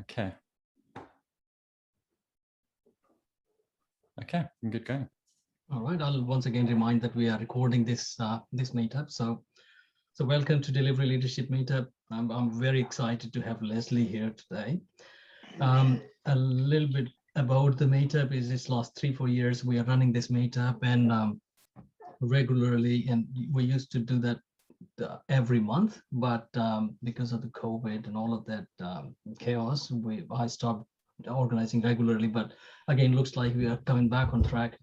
Okay. Okay, we can get going. All right. I'll once again remind that we are recording this meetup. So welcome to Delivery Leadership Meetup. I'm very excited to have Leslie here today. A little bit about the meetup is this last 3-4 years we are running this meetup and regularly, and we used to do that every month, but because of the COVID and all of that chaos, I stopped organizing regularly. But again, looks like we are coming back on track.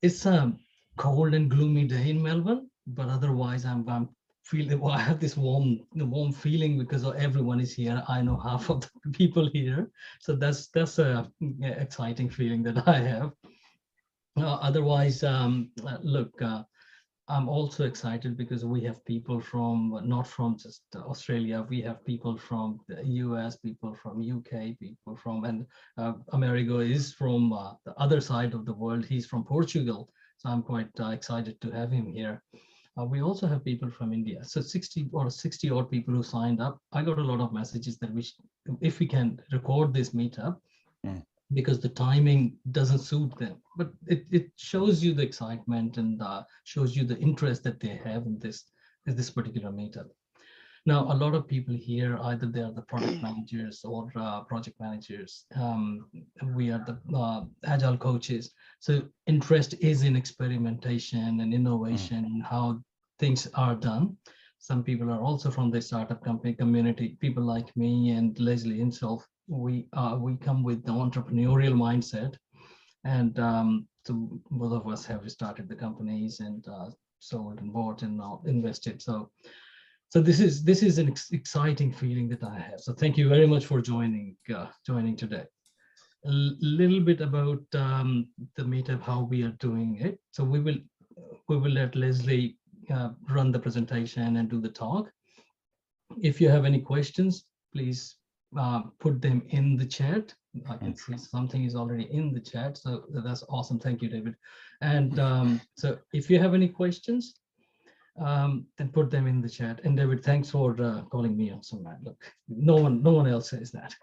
It's a cold and gloomy day in Melbourne, but otherwise I'm feeling, I have this warm feeling because everyone is here. I know half of the people here, so that's a exciting feeling that I have. Otherwise, look, I'm also excited because we have people from, not from just Australia, we have people from the US, people from UK, people from, and Amerigo is from the other side of the world. He's from Portugal. So I'm quite excited to have him here. We also have people from India. So 60 odd people who signed up. I got a lot of messages that if we can record this meetup, because the timing doesn't suit them, but it shows you the excitement and shows you the interest that they have in this particular meetup. Now, a lot of people here, either they are the product managers or project managers. We are the agile coaches. So interest is in experimentation and innovation and how things are done. Some people are also from the startup company community, people like me and Leslie himself. We come with the entrepreneurial mindset, and so both of us have started the companies and sold and bought and now invested. So this is an exciting feeling that I have. So thank you very much for joining today. A little bit about the meetup, how we are doing it. So we will let Leslie run the presentation and do the talk. If you have any questions, please put them in the chat. I can see something is already in the chat, so that's awesome. Thank you, David. And so if you have any questions, then put them in the chat. And David, thanks for calling me on some man. Look, no one else says that,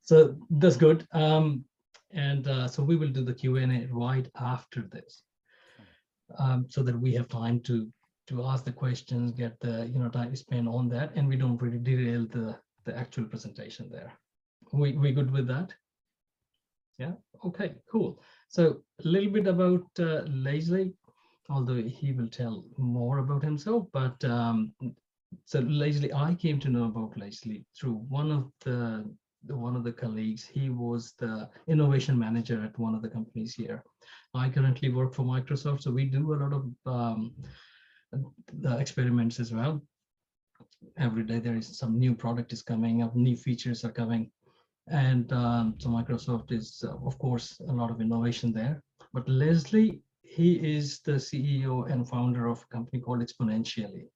so that's good. So we will do the Q&A right after this, so that we have time to ask the questions, get the time to spend on that, and we don't really derail the actual presentation there. We good with that? Yeah. Okay. Cool. So a little bit about Leslie, although he will tell more about himself. But so Leslie, I came to know about Leslie through one of the colleagues. He was the innovation manager at one of the companies here. I currently work for Microsoft, so we do a lot of the experiments as well. Every day there is some new product is coming up, new features are coming, and so Microsoft is of course a lot of innovation there. But Leslie, he is the CEO and founder of a company called Exponentially.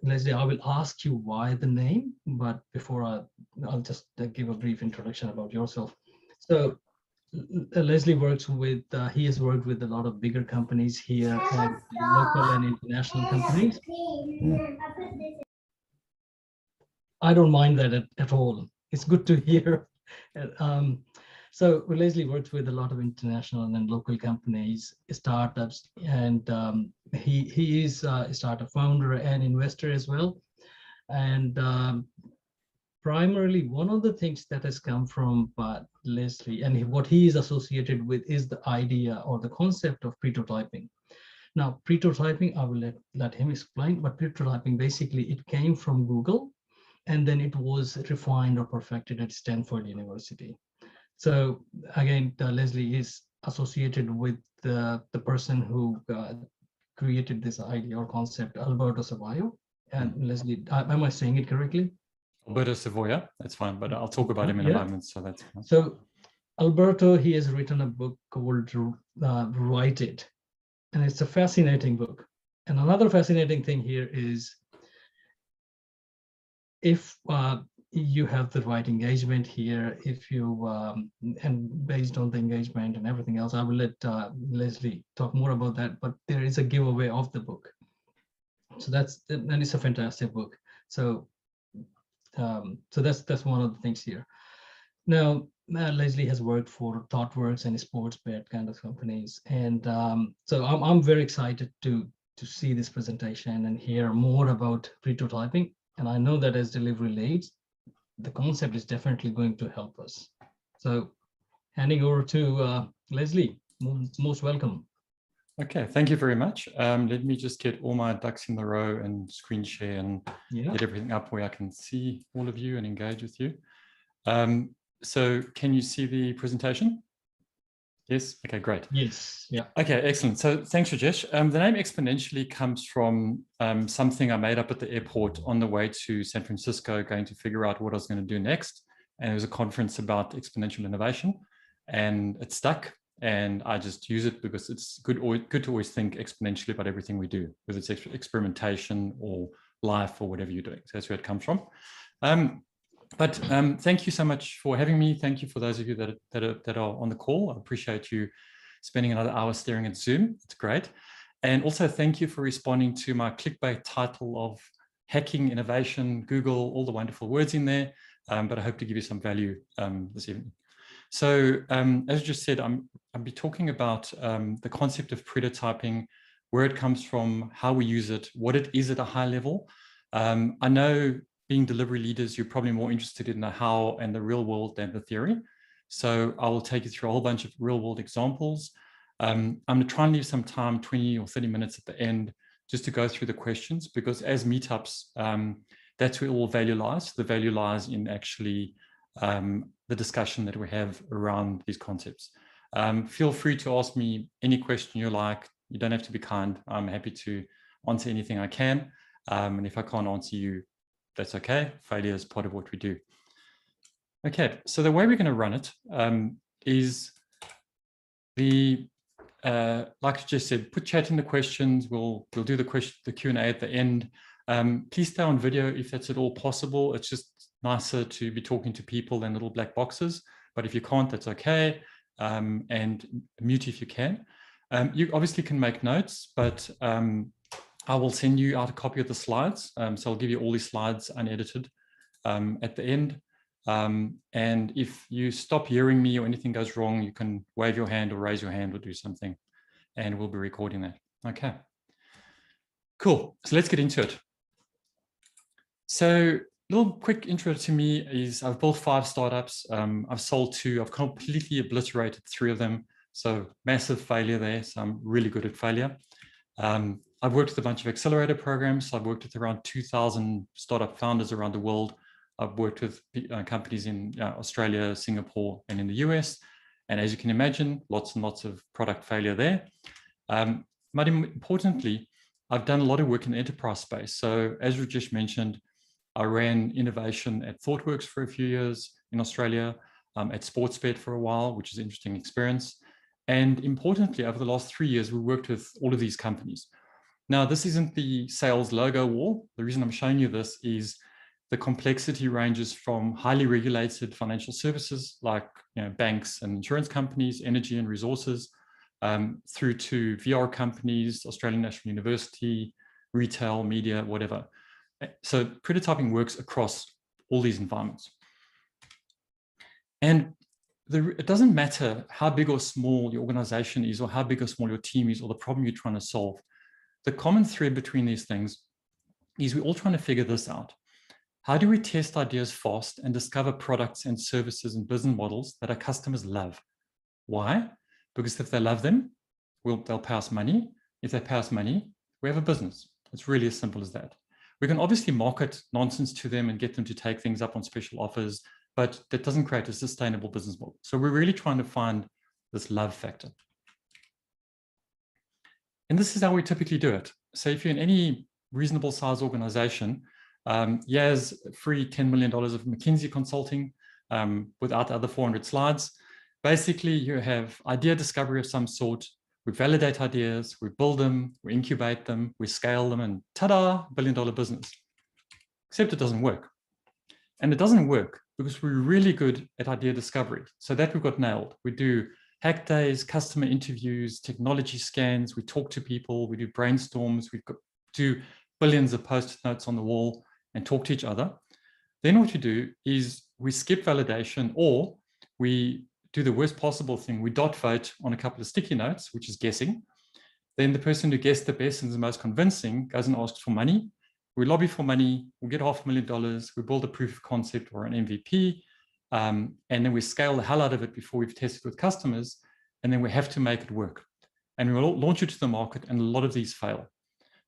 Leslie, I will ask you why the name, but before I'll just give a brief introduction about yourself. So Leslie works with, he has worked with a lot of bigger companies here and local and international companies. I don't mind that at all. It's good to hear. So Leslie works with a lot of international and local companies, startups, and he is a startup founder and investor as well. And primarily, one of the things that has come from Leslie and what he is associated with is the idea or the concept of pretotyping. Now, pretotyping, I will let him explain, but pretotyping, basically, it came from Google, and then it was refined or perfected at Stanford University. So again, Leslie is associated with the person who created this idea or concept, Alberto Savoio. And Leslie, am I saying it correctly? Alberto Savoia, that's fine, but I'll talk about him in a moment, so that's fine. So Alberto, he has written a book called Write It, and it's a fascinating book. And another fascinating thing here is, if you have the right engagement here, if you and based on the engagement and everything else, I will let Leslie talk more about that, but there is a giveaway of the book. So and it's a fantastic book. So So that's one of the things here. Now, Leslie has worked for ThoughtWorks and Sportsbet kind of companies, and so I'm very excited to see this presentation and hear more about prototyping. And I know that as delivery leads, the concept is definitely going to help us. So, handing over to Leslie, most welcome. Okay, thank you very much. Let me just get all my ducks in the row and screen share and get everything up where I can see all of you and engage with you. So can you see the presentation? Yes, okay, great. Yes, yeah. Okay, excellent. So thanks, Rajesh. The name Exponentially comes from something I made up at the airport on the way to San Francisco, going to figure out what I was going to do next. And it was a conference about exponential innovation, and it stuck. And I just use it because it's good to always think exponentially about everything we do, whether it's experimentation or life or whatever you're doing. So that's where it comes from. But thank you so much for having me. Thank you for those of you that are on the call. I appreciate you spending another hour staring at Zoom. It's great. And also thank you for responding to my clickbait title of Hacking Innovation, Google, all the wonderful words in there. But I hope to give you some value this evening. So as I just said, I'll be talking about the concept of prototyping, where it comes from, how we use it, what it is at a high level. I know being delivery leaders, you're probably more interested in the how and the real world than the theory. So I will take you through a whole bunch of real world examples. I'm going to try and leave some time, 20 or 30 minutes at the end, just to go through the questions, because as meetups, that's where all value lies. The value lies in actually the discussion that we have around these concepts. Feel free to ask me any question you like. You don't have to be kind. I'm happy to answer anything I can. And if I can't answer you, that's okay. Failure is part of what we do. Okay, so the way we're going to run it is like I just said, put chat in the questions. We'll do the Q&A at the end. Please stay on video if that's at all possible. It's just nicer to be talking to people than little black boxes. But if you can't, that's okay. And mute if you can. You obviously can make notes, but I will send you out a copy of the slides. So I'll give you all these slides unedited at the end. And if you stop hearing me or anything goes wrong, you can wave your hand or raise your hand or do something, and we'll be recording that. Okay. Cool. So let's get into it. So a little quick intro to me is I've built 5 startups. I've sold 2. I've completely obliterated 3 of them. So massive failure there. So I'm really good at failure. I've worked with a bunch of accelerator programs. I've worked with around 2,000 startup founders around the world. I've worked with companies in Australia, Singapore, and in the US. And as you can imagine, lots and lots of product failure there. But importantly, I've done a lot of work in the enterprise space. So as Rajesh mentioned, I ran innovation at ThoughtWorks for a few years in Australia, at Sportsbet for a while, which is an interesting experience. And importantly, over the last 3 years, we worked with all of these companies. Now, this isn't the sales logo wall. The reason I'm showing you this is the complexity ranges from highly regulated financial services like banks and insurance companies, energy and resources, through to VR companies, Australian National University, retail, media, whatever. So prototyping works across all these environments. And it doesn't matter how big or small your organization is, or how big or small your team is, or the problem you're trying to solve. The common thread between these things is we're all trying to figure this out. How do we test ideas fast and discover products and services and business models that our customers love? Why? Because if they love them, they'll pay us money. If they pay us money, we have a business. It's really as simple as that. We can obviously market nonsense to them and get them to take things up on special offers, but that doesn't create a sustainable business model. So we're really trying to find this love factor. And this is how we typically do it. So if you're in any reasonable size organization, Yaz free $10 million of McKinsey consulting without the other 400 slides. Basically, you have idea discovery of some sort. We validate ideas, we build them, we incubate them, we scale them, and ta-da, billion-dollar business. Except it doesn't work. And it doesn't work because we're really good at idea discovery. So that we've got nailed. We do hack days, customer interviews, technology scans, we talk to people, we do brainstorms, do billions of post-it notes on the wall and talk to each other. Then what we do is we skip validation, or we do the worst possible thing. We dot vote on a couple of sticky notes, which is guessing. Then the person who guessed the best and is the most convincing goes and asks for money. We lobby for money, we get $500,000, we build a proof of concept or an MVP, and then we scale the hell out of it before we've tested with customers, and then we have to make it work. And we will launch it to the market, and a lot of these fail.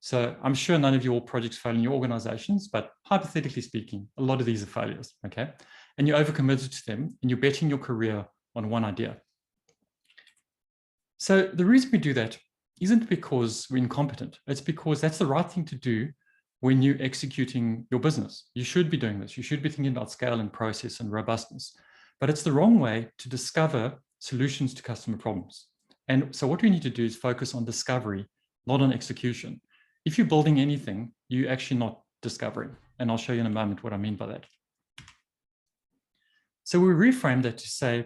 So I'm sure none of your projects fail in your organizations, but hypothetically speaking, a lot of these are failures, okay? And you're overcommitted to them, and you're betting your career on one idea. So the reason we do that isn't because we're incompetent. It's because that's the right thing to do when you're executing your business. You should be doing this. You should be thinking about scale and process and robustness. But it's the wrong way to discover solutions to customer problems. And so what we need to do is focus on discovery, not on execution. If you're building anything, you're actually not discovering. And I'll show you in a moment what I mean by that. So we reframe that to say,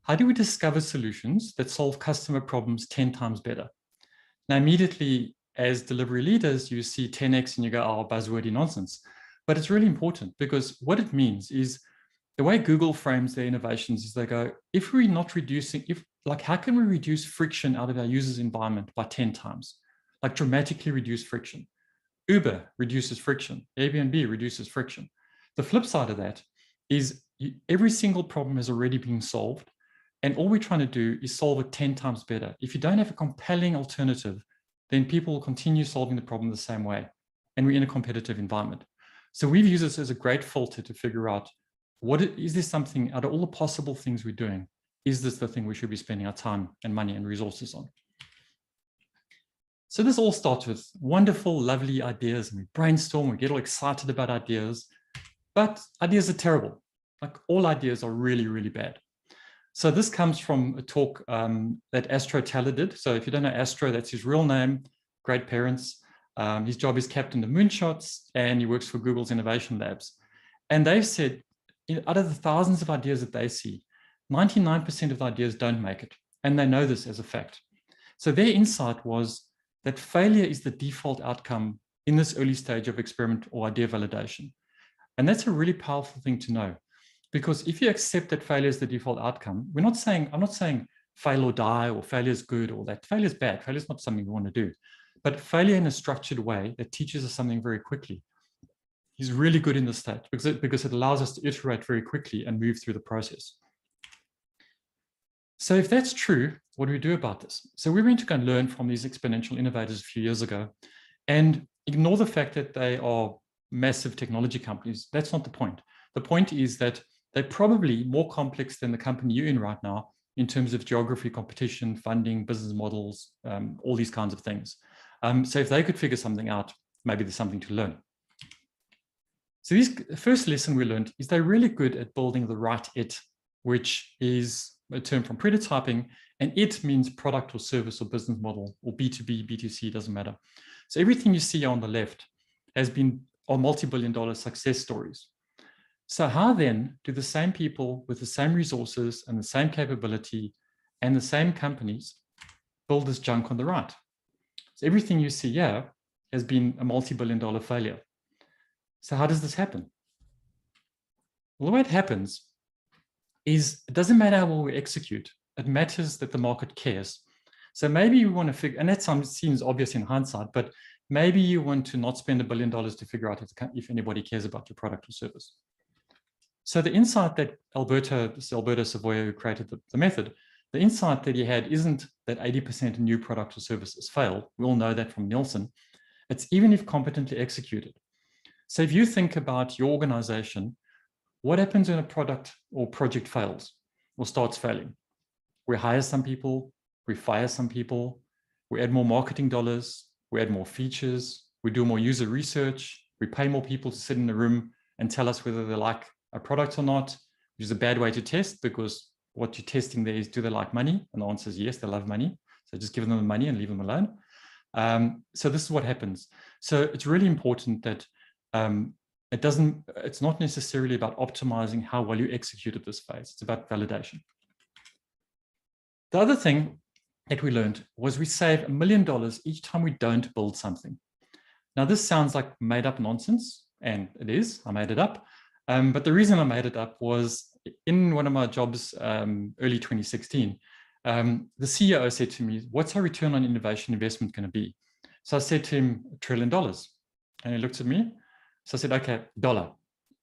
how do we discover solutions that solve customer problems 10 times better? Now, immediately as delivery leaders, you see 10x and you go, oh, buzzwordy nonsense. But it's really important, because what it means is the way Google frames their innovations is they go, if we're not reducing, how can we reduce friction out of our users' environment by 10 times? Like dramatically reduce friction. Uber reduces friction. Airbnb reduces friction. The flip side of that is every single problem has already been solved. And all we're trying to do is solve it 10 times better. If you don't have a compelling alternative, then people will continue solving the problem the same way. And we're in a competitive environment. So we've used this as a great filter to figure out, is this something, out of all the possible things we're doing, is this the thing we should be spending our time and money and resources on? So this all starts with wonderful, lovely ideas, and we brainstorm, we get all excited about ideas, but ideas are terrible. Like all ideas are really, really bad. So this comes from a talk that Astro Taylor did. So if you don't know Astro, that's his real name, great parents. His job is captain of moonshots, and he works for Google's innovation labs. And they've said, out of the thousands of ideas that they see, 99% of the ideas don't make it. And they know this as a fact. So their insight was that failure is the default outcome in this early stage of experiment or idea validation. And that's a really powerful thing to know. Because if you accept that failure is the default outcome, I'm not saying fail or die, or failure is good, or that failure is bad. Failure is not something we want to do. But failure in a structured way that teaches us something very quickly is really good in this state, because it allows us to iterate very quickly and move through the process. So if that's true, what do we do about this? So we went to go and learn from these exponential innovators a few years ago, and ignore the fact that they are massive technology companies. That's not the point. The point is that they're probably more complex than the company you're in right now in terms of geography, competition, funding, business models, all these kinds of things. So if they could figure something out, maybe there's something to learn. So the first lesson we learned is they're really good at building the right it, which is a term from Pretotyping, and it means product or service or business model, or B2B, B2C, doesn't matter. So everything you see on the left are multi-billion-dollar success stories. So how then do the same people with the same resources and the same capability and the same companies build this junk on the right? So everything you see here has been a multi-billion-dollar failure. So how does this happen? Well, the way it happens is it doesn't matter how well we execute. It matters that the market cares. So maybe you want to figure, and that seems obvious in hindsight, but maybe you want to not spend $1 billion to figure out if anybody cares about your product or service. So the insight that Alberto Savoia, who created the method, the insight that he had isn't that 80% of new products or services fail. We all know that from Nielsen. It's even if competently executed. So if you think about your organization, what happens when a product or project fails or starts failing? We hire some people, we fire some people, we add more marketing dollars, we add more features, we do more user research, we pay more people to sit in the room and tell us whether they like a product or not, which is a bad way to test, because what you're testing there is, do they like money? And the answer is yes, they love money. So just give them the money and leave them alone. So this is what happens. So it's really important that it's not necessarily about optimizing how well you execute at this phase. It's about validation. The other thing that we learned was we save $1 million each time we don't build something. Now, this sounds like made up nonsense, and it is, I made it up. But the reason I made it up was in one of my jobs early 2016, the CEO said to me, what's our return on innovation investment going to be? So I said to him, $1 trillion. And he looked at me. So I said, okay, dollar.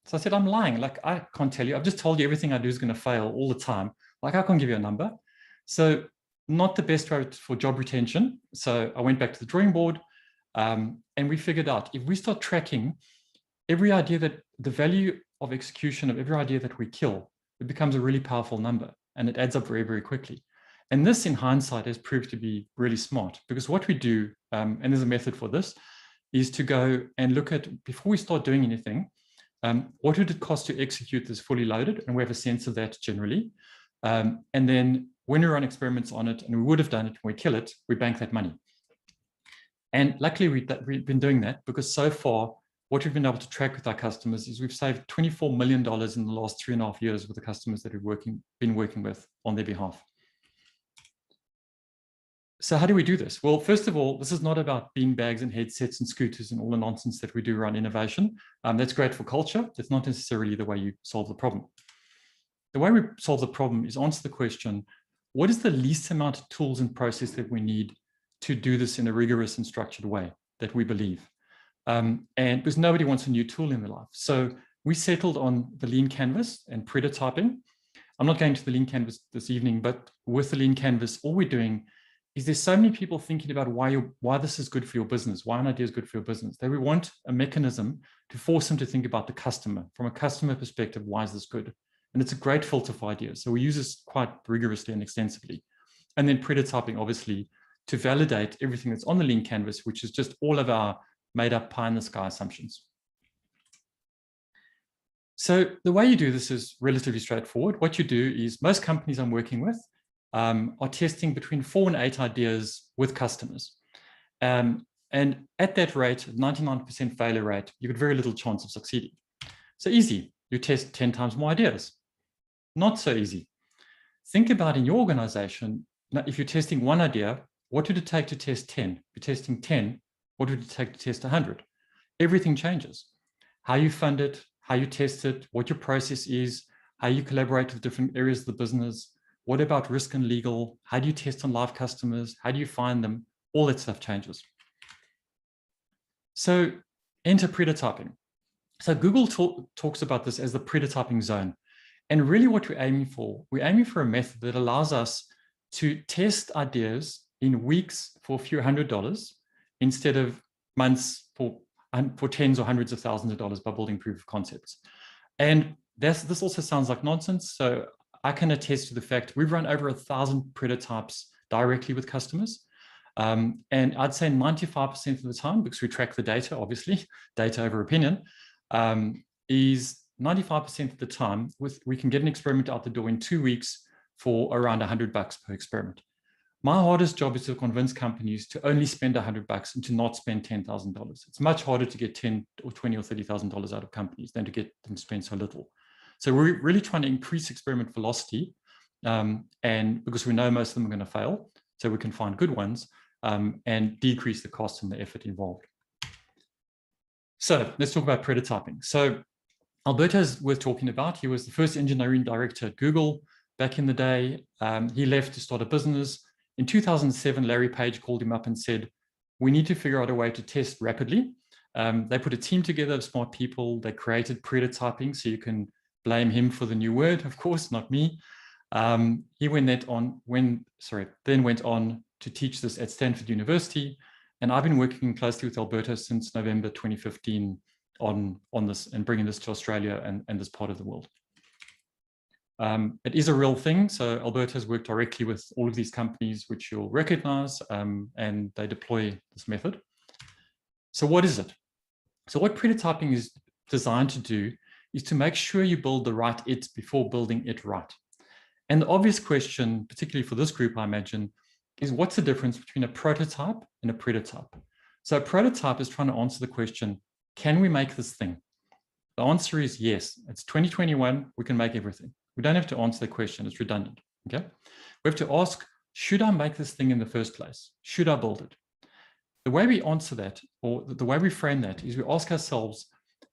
So I said, I'm lying. Like, I can't tell you. I've just told you everything I do is going to fail all the time. Like, I can't give you a number. So not the best way for job retention. So I went back to the drawing board and we figured out if we start tracking every idea, that the value of execution of every idea that we kill, it becomes a really powerful number and it adds up very, very quickly. And this in hindsight has proved to be really smart, because what we do, and there's a method for this, is to go and look at, before we start doing anything, what would it cost to execute this fully loaded? And we have a sense of that generally. And then when we run experiments on it, and we would have done it, when we kill it, we bank that money. And luckily we've been doing that, because so far, what we've been able to track with our customers is we've saved $24 million in the last 3.5 years with the customers that we've been working with on their behalf. So how do we do this? Well, first of all, this is not about beanbags and headsets and scooters and all the nonsense that we do around innovation. That's great for culture. That's not necessarily the way you solve the problem. The way we solve the problem is answer the question, what is the least amount of tools and process that we need to do this in a rigorous and structured way that we believe? And because nobody wants a new tool in their life. So we settled on the lean canvas and prototyping. I'm not going to the lean canvas this evening, but with the lean canvas, all we're doing is there's so many people thinking about why this is good for your business, why an idea is good for your business, that we want a mechanism to force them to think about the customer. From a customer perspective, why is this good? And it's a great filter for ideas. So we use this quite rigorously and extensively. And then prototyping, obviously, to validate everything that's on the lean canvas, which is just all of our made up pie in the sky assumptions. So the way you do this is relatively straightforward. What you do is, most companies I'm working with are testing between 4 and 8 ideas with customers. And at that rate, 99% failure rate, you've got very little chance of succeeding. So easy, you test 10 times more ideas. Not so easy. Think about in your organization, now, if you're testing 1 idea, what would it take to test 10? If you're testing 10, what would it take to test 100? Everything changes. How you fund it, how you test it, what your process is, how you collaborate with different areas of the business. What about risk and legal? How do you test on live customers? How do you find them? All that stuff changes. So enter prototyping. So Google talks about this as the prototyping zone. And really what we're aiming for a method that allows us to test ideas in weeks for a few $100s instead of months for tens or hundreds of thousands of dollars by building proof of concepts. And this also sounds like nonsense. So I can attest to the fact we've run over 1,000 prototypes directly with customers. And I'd say 95% of the time, because we track the data, obviously, data over opinion, is 95% of the time we can get an experiment out the door in 2 weeks for around $100 per experiment. My hardest job is to convince companies to only spend $100 and to not spend $10,000. It's much harder to get $10,000 or $20,000 or $30,000 out of companies than to get them to spend so little. So we're really trying to increase experiment velocity, and because we know most of them are going to fail, so we can find good ones and decrease the cost and the effort involved. So let's talk about prototyping. So Alberto's worth talking about. He was the first engineering director at Google back in the day. He left to start a business. In 2007, Larry Page called him up and said, we need to figure out a way to test rapidly. They put a team together of smart people. They created prototyping, so you can blame him for the new word, of course, not me. He then went on to teach this at Stanford University. And I've been working closely with Alberto since November 2015 on this and bringing this to Australia and this part of the world. It is a real thing. So Alberto has worked directly with all of these companies, which you'll recognize, and they deploy this method. So what is it? So what prototyping is designed to do is to make sure you build the right it before building it right. And the obvious question, particularly for this group, I imagine, is what's the difference between a prototype and a prototype? So a prototype is trying to answer the question, can we make this thing? The answer is yes. It's 2021, we can make everything. We don't have to answer the question, it's redundant, okay? We have to ask, should I make this thing in the first place? Should I build it? The way we answer that, or the way we frame that, is we ask ourselves,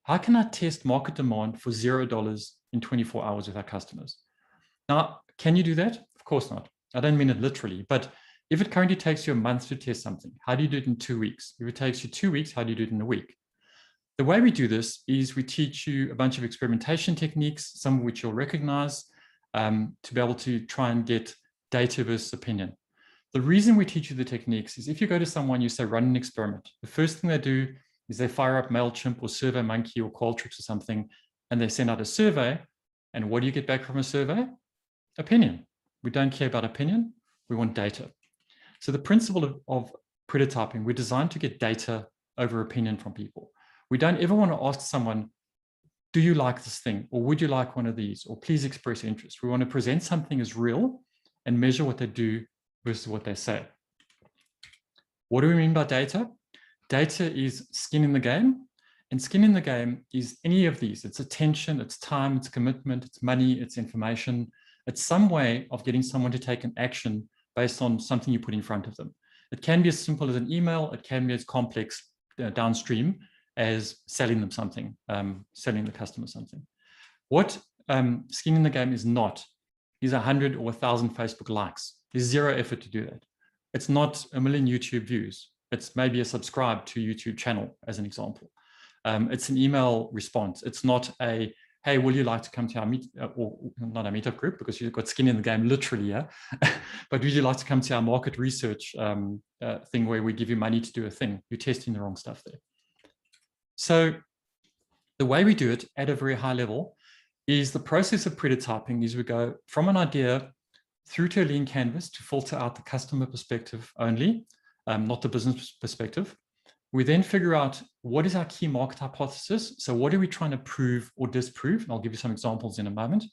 How can I test market demand for $0 in 24 hours with our customers? Now, can you do that? Of course not. I don't mean it literally, but if it currently takes you a month to test something, how do you do it in 2 weeks? If it takes you 2 weeks, how do you do it in a week? The way we do this is we teach you a bunch of experimentation techniques, some of which you'll recognize, to be able to try and get data versus opinion. The reason we teach you the techniques is if you go to someone, you say, run an experiment. The first thing they do is they fire up MailChimp or SurveyMonkey or Qualtrics or something, and they send out a survey. And what do you get back from a survey? Opinion. We don't care about opinion. We want data. So the principle of prototyping, we're designed to get data over opinion from people. We don't ever want to ask someone, do you like this thing? Or would you like one of these? Or please express interest. We want to present something as real and measure what they do versus what they say. What do we mean by data? Data is skin in the game. And skin in the game is any of these. It's attention, it's time, it's commitment, it's money, it's information. It's some way of getting someone to take an action based on something you put in front of them. It can be as simple as an email. It can be as complex downstream as selling them something, selling the customer something. What skin in the game is not is 100 or 1,000 Facebook likes. There's zero effort to do that. It's not a million YouTube views. It's maybe a subscribe to YouTube channel, as an example. It's an email response. It's not a, hey, will you like to come to our meet, or not our meetup group, because you've got skin in the game literally, yeah? But would you like to come to our market research thing where we give you money to do a thing? You're testing the wrong stuff there. So the way we do it at a very high level is the process of prototyping is we go from an idea through to a lean canvas to filter out the customer perspective only, not the business perspective. We then figure out what is our key market hypothesis. So what are we trying to prove or disprove? And I'll give you some examples in a moment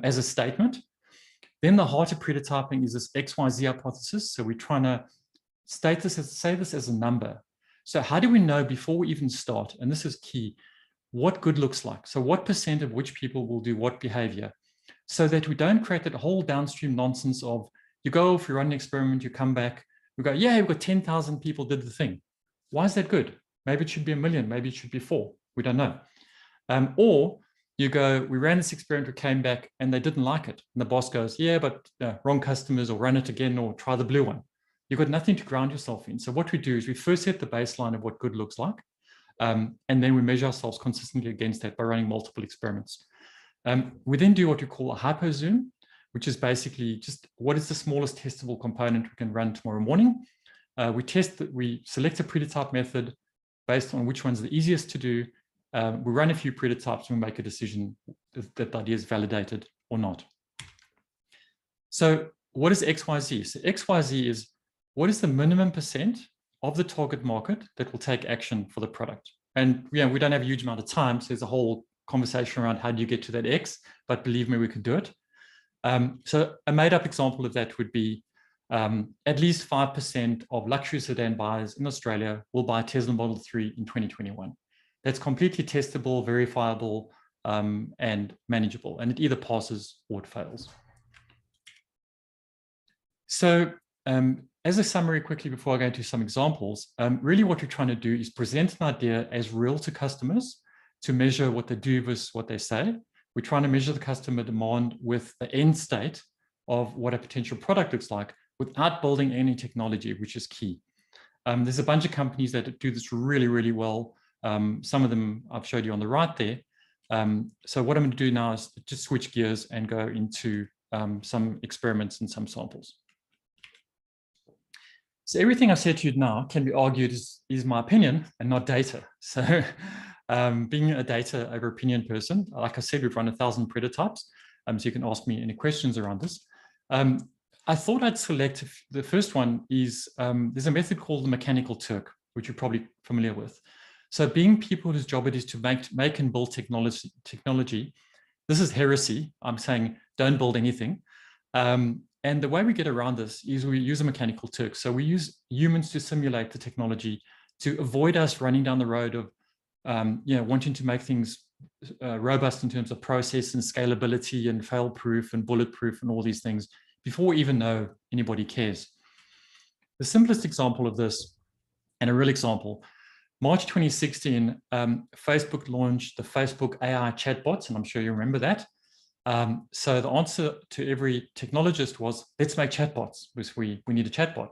as a statement. Then the heart of prototyping is this XYZ hypothesis. So we're trying to say this as a number. So how do we know before we even start, and this is key, what good looks like? So what percent of which people will do what behavior, so that we don't create that whole downstream nonsense of you go off, you run an experiment, you come back, we go, yeah, we've got 10,000 people did the thing. Why is that good? Maybe it should be 1 million, maybe it should be 4. We don't know. Or you go, we ran this experiment, we came back and they didn't like it. And the boss goes, yeah, but wrong customers, or run it again, or try the blue one. You've got nothing to ground yourself in. So what we do is we first set the baseline of what good looks like. And then we measure ourselves consistently against that by running multiple experiments. We then do what we call a hyper zoom, which is basically just what is the smallest testable component we can run tomorrow morning. We select a prototype method based on which one's the easiest to do. We run a few prototypes and we make a decision if that idea is validated or not. So what is XYZ? So XYZ is what is the minimum percent of the target market that will take action for the product? And we don't have a huge amount of time, so there's a whole conversation around how do you get to that X, but believe me, we can do it. So a made up example of that would be at least 5% of luxury sedan buyers in Australia will buy Tesla Model 3 in 2021. That's completely testable, verifiable, and manageable, and it either passes or it fails. So as a summary quickly before I go into some examples, really what we're trying to do is present an idea as real to customers to measure what they do versus what they say. We're trying to measure the customer demand with the end state of what a potential product looks like without building any technology, which is key. There's a bunch of companies that do this really, really well. Some of them I've showed you on the right there. So what I'm going to do now is just switch gears and go into some experiments and some samples. So everything I've said to you now can be argued is my opinion and not data. So being a data over opinion person, like I said, we've run 1,000 prototypes. So you can ask me any questions around this. I thought I'd select, the first one is, there's a method called the mechanical Turk, which you're probably familiar with. So being people whose job it is to make and build technology, this is heresy. I'm saying don't build anything. And the way we get around this is we use a mechanical Turk. So we use humans to simulate the technology to avoid us running down the road of wanting to make things robust in terms of process and scalability and fail-proof and bulletproof and all these things before we even know anybody cares. The simplest example of this, and a real example, March 2016, Facebook launched the Facebook AI chatbots, and I'm sure you remember that. So the answer to every technologist was, let's make chatbots, because we need a chatbot.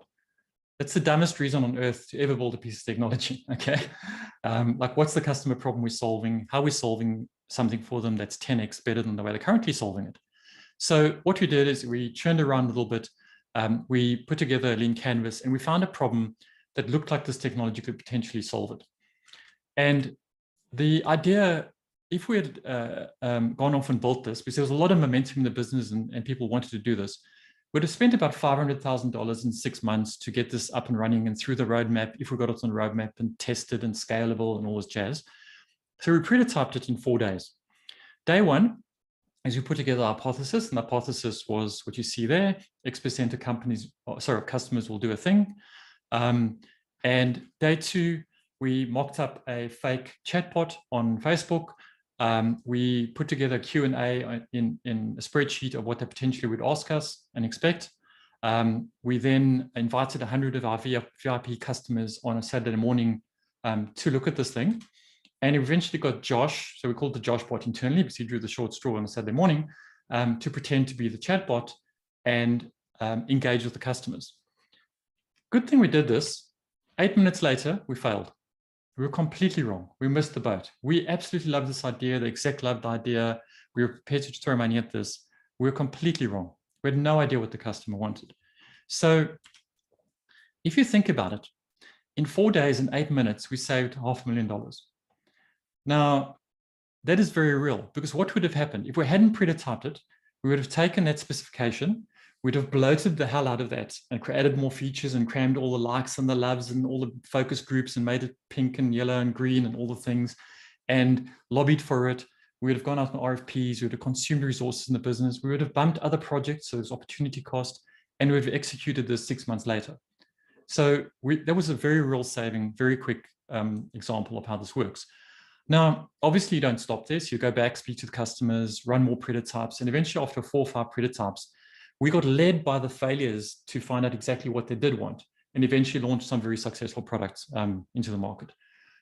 That's the dumbest reason on earth to ever build a piece of technology, okay? Like, what's the customer problem we're solving? How are we solving something for them that's 10x better than the way they're currently solving it? So what we did is we churned around a little bit. We put together a lean canvas, and we found a problem that looked like this technology could potentially solve it. And the idea, if we had gone off and built this, because there was a lot of momentum in the business and people wanted to do this, we'd have spent about $500,000 in 6 months to get this up and running and through the roadmap, if we got it on the roadmap and tested and scalable and all this jazz. So we prototyped it in 4 days. Day one, as we put together our hypothesis, and the hypothesis was what you see there: X% of customers will do a thing. And day two, we mocked up a fake chatbot on Facebook. We put together a Q&A in a spreadsheet of what they potentially would ask us and expect. We then invited 100 of our VIP customers on a Saturday morning to look at this thing. And eventually got Josh, so we called the Josh bot internally because he drew the short straw on a Saturday morning, to pretend to be the chatbot and engage with the customers. Good thing we did this. 8 minutes later, we failed. We were completely wrong. We missed the boat. We absolutely loved this idea. The exec loved the idea. We were prepared to throw money at this. We were completely wrong. We had no idea what the customer wanted. So if you think about it, in 4 days and 8 minutes, we saved $500,000. Now, that is very real, because what would have happened if we hadn't prototyped it? We would have taken that specification, we'd have bloated the hell out of that and created more features and crammed all the likes and the loves and all the focus groups and made it pink and yellow and green and all the things and lobbied for it. We would have gone out on RFPs, we would have consumed resources in the business, we would have bumped other projects, so there's opportunity cost, and we would have executed this 6 months later. So that was a very real saving, very quick example of how this works. Now, obviously, you don't stop this. You go back, speak to the customers, run more prototypes. And eventually, after 4 or 5 prototypes, we got led by the failures to find out exactly what they did want, and eventually launched some very successful products into the market.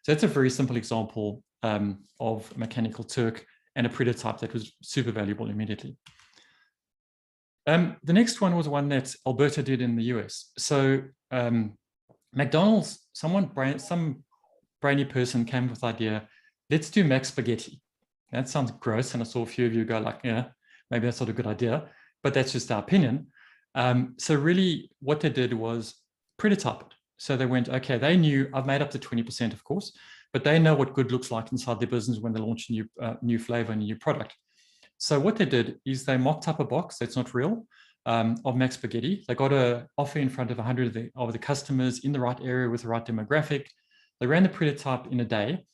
So that's a very simple example of a Mechanical Turk and a prototype that was super valuable immediately. The next one was one that Alberta did in the US. So McDonald's, some brainy person came up with the idea, let's do Mac Spaghetti. That sounds gross, and I saw a few of you go like, yeah, maybe that's not a good idea, but that's just our opinion. So really what they did was prototype it. So they went, okay, they knew, I've made up to 20%, of course, but they know what good looks like inside their business when they launch a new flavor and a new product. So what they did is they mocked up a box that's not real of Mac Spaghetti. They got an offer in front of 100 of the customers in the right area with the right demographic. They ran the prototype in a day.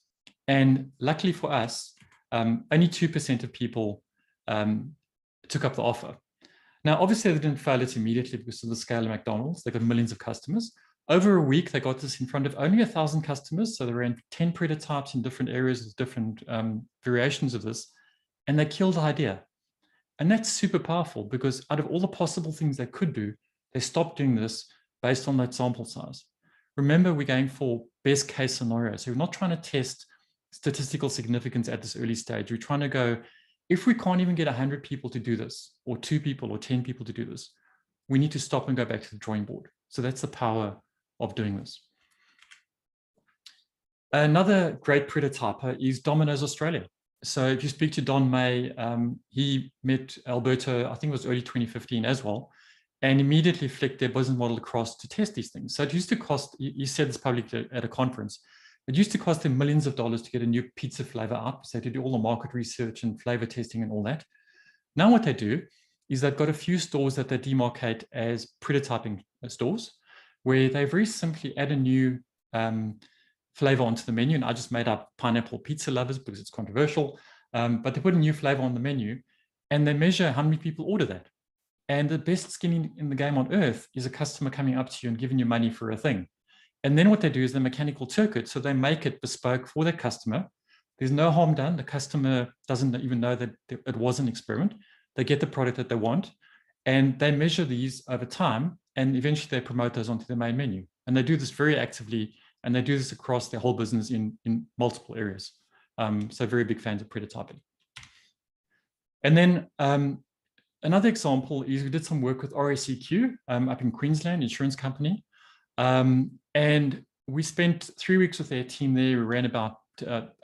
And luckily for us, only 2% of people took up the offer. Now, obviously, they didn't fail it immediately because of the scale of McDonald's. They got millions of customers. Over a week, they got this in front of only 1,000 customers. So they ran 10 prototypes in different areas with different variations of this. And they killed the idea. And that's super powerful, because out of all the possible things they could do, they stopped doing this based on that sample size. Remember, we're going for best case scenario. So we're not trying to test statistical significance at this early stage. We're trying to go, if we can't even get 100 people to do this, or 2 people or 10 people to do this, we need to stop and go back to the drawing board. So that's the power of doing this. Another great prototyper is Domino's Australia. So if you speak to Don May, he met Alberta, I think it was early 2015 as well, and immediately flicked their business model across to test these things. So it used to cost, he said this publicly at a conference, it used to cost them millions of dollars to get a new pizza flavor out. So to do all the market research and flavor testing and all that. Now what they do is they've got a few stores that they demarcate as prototyping stores, where they very simply add a new flavor onto the menu. And I just made up pineapple pizza lovers because it's controversial, but they put a new flavor on the menu and they measure how many people order that. And the best skin in the game on earth is a customer coming up to you and giving you money for a thing. And then what they do is they Mechanical Turk it. So they make it bespoke for their customer. There's no harm done. The customer doesn't even know that it was an experiment. They get the product that they want, and they measure these over time, and eventually they promote those onto the main menu. And they do this very actively And they do this across their whole business in multiple areas. So very big fans of prototyping. And then another example is we did some work with RACQ up in Queensland, insurance company. And we spent 3 weeks with their team there. We ran about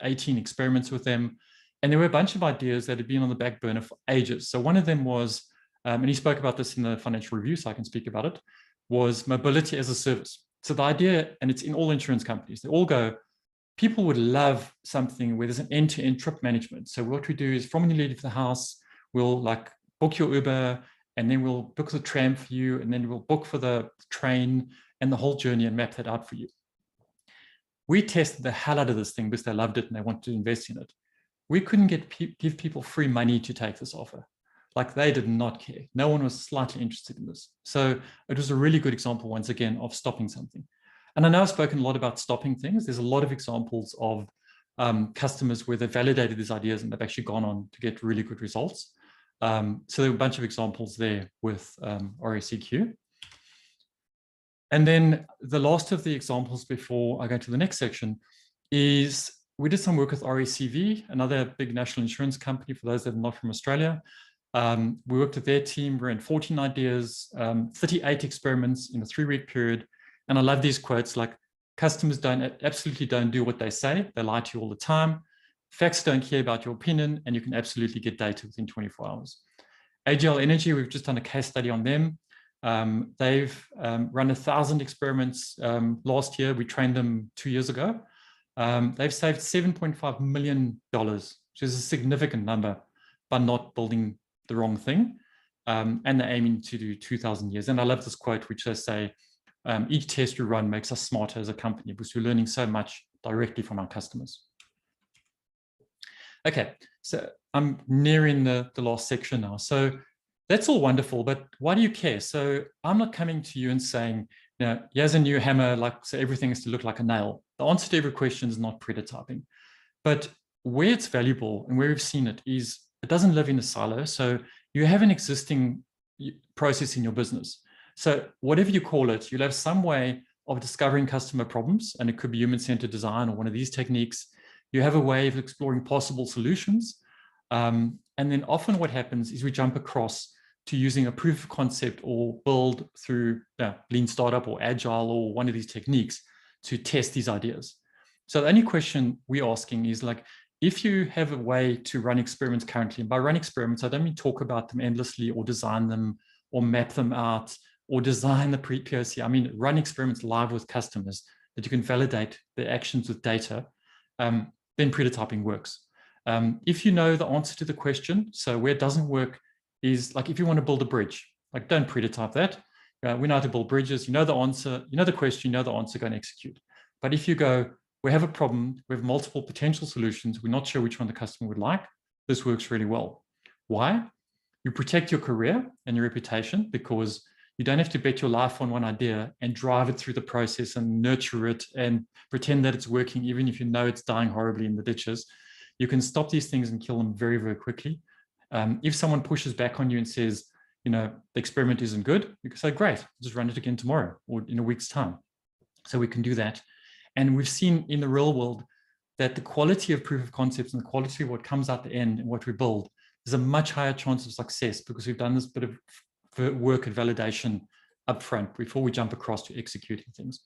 18 experiments with them. And there were a bunch of ideas that had been on the back burner for ages. So one of them was, and he spoke about this in the financial review, so I can speak about it, was mobility as a service. So the idea, and it's in all insurance companies, they all go, people would love something where there's an end-to-end trip management. So what we do is from when you leave the house, we'll like book your Uber, and then we'll book the tram for you, and then we'll book for the train and the whole journey and map that out for you. We tested the hell out of this thing because they loved it and they wanted to invest in it. We couldn't give people free money to take this offer. Like they did not care. No one was slightly interested in this. So it was a really good example, once again, of stopping something. And I know I've spoken a lot about stopping things. There's a lot of examples of customers where they've validated these ideas and they've actually gone on to get really good results. So there were a bunch of examples there with RACQ. And then the last of the examples before I go to the next section is we did some work with RACV, another big national insurance company for those that are not from Australia. We worked with their team, ran 14 ideas, 38 experiments in a 3-week period. And I love these quotes like, customers absolutely don't do what they say. They lie to you all the time. Facts don't care about your opinion, and you can absolutely get data within 24 hours. AGL Energy, we've just done a case study on them. They've run 1,000 experiments last year. We trained them 2 years ago. They've saved $7.5 million, which is a significant number, by not building the wrong thing. And they're aiming to do 2,000 years. And I love this quote, which they say, each test we run makes us smarter as a company because we're learning so much directly from our customers. Okay, so I'm nearing the last section now. So that's all wonderful, but why do you care? So I'm not coming to you and saying, you know, here's a new hammer, like, so everything has to look like a nail. The answer to every question is not prototyping. But where it's valuable and where we've seen it is it doesn't live in a silo. So you have an existing process in your business. So whatever you call it, you'll have some way of discovering customer problems, and it could be human-centered design or one of these techniques. You have a way of exploring possible solutions. And then often what happens is we jump across to using a proof of concept or build through lean startup or agile or one of these techniques to test these ideas. So the only question we're asking is like, if you have a way to run experiments currently, and by run experiments, I don't mean talk about them endlessly or design them or map them out or design the pre-POC. I mean, run experiments live with customers that you can validate the actions with data, then prototyping works. If you know the answer to the question, so where it doesn't work is like if you want to build a bridge, like don't prototype that. We know how to build bridges. You know the answer, you know the question, you know the answer, go and execute. But if you go, we have a problem, we have multiple potential solutions, we're not sure which one the customer would like, this works really well. Why? You protect your career and your reputation because you don't have to bet your life on one idea and drive it through the process and nurture it and pretend that it's working, even if you know it's dying horribly in the ditches. You can stop these things and kill them very, very quickly. If someone pushes back on you and says, you know, the experiment isn't good, you can say, great, just run it again tomorrow or in a week's time. So we can do that. And we've seen in the real world that the quality of proof of concepts and the quality of what comes out the end and what we build is a much higher chance of success because we've done this bit of work and validation upfront before we jump across to executing things.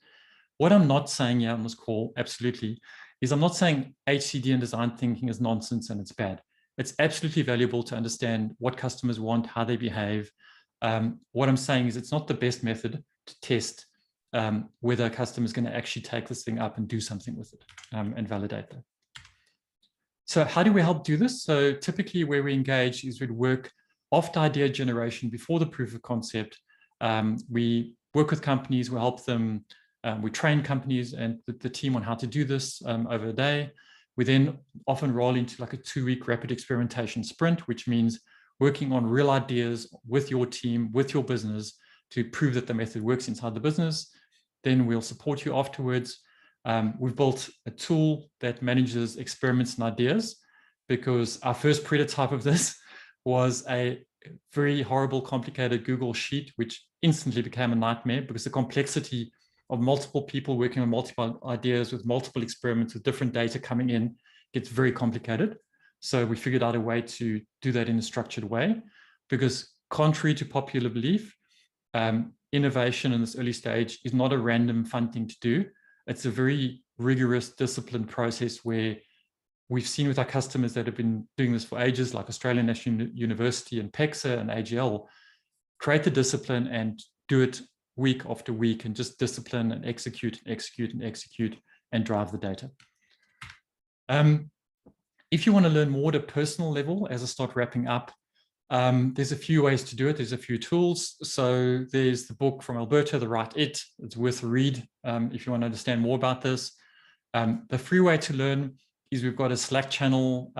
What I'm not saying here on this call, absolutely, is I'm not saying HCD and design thinking is nonsense and it's bad. It's absolutely valuable to understand what customers want, how they behave. What I'm saying is it's not the best method to test whether a customer is going to actually take this thing up and do something with it and validate that. So how do we help do this? So typically where we engage is we'd work after idea generation, before the proof of concept. We work with companies, we help them, we train companies and the team on how to do this over a day. We then often roll into like a 2-week rapid experimentation sprint, which means working on real ideas with your team, with your business to prove that the method works inside the business. Then we'll support you afterwards. We've built a tool that manages experiments and ideas because our first prototype of this was a very horrible, complicated Google sheet, which instantly became a nightmare because the complexity of multiple people working on multiple ideas with multiple experiments with different data coming in gets very complicated. So we figured out a way to do that in a structured way, because contrary to popular belief, innovation in this early stage is not a random fun thing to do. It's a very rigorous, disciplined process where we've seen with our customers that have been doing this for ages, like Australian National University and PEXA and AGL, create the discipline and do it week after week, and just discipline and execute and execute and execute and drive the data. If you want to learn more at a personal level, as I start wrapping up, there's a few ways to do it. There's a few tools. So there's the book from Alberto, The Right It. It's worth a read if you want to understand more about this. The free way to learn is we've got a Slack channel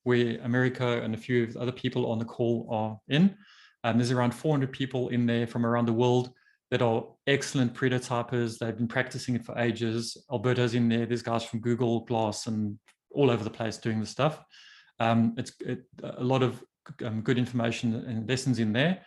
where America and a few of the other people on the call are in. There's around 400 people in there from around the world that are excellent prototypers. They've been practicing it for ages. Alberto's in there. There's guys from Google, Glass, and all over the place doing this stuff. It's a lot of good information and lessons in there.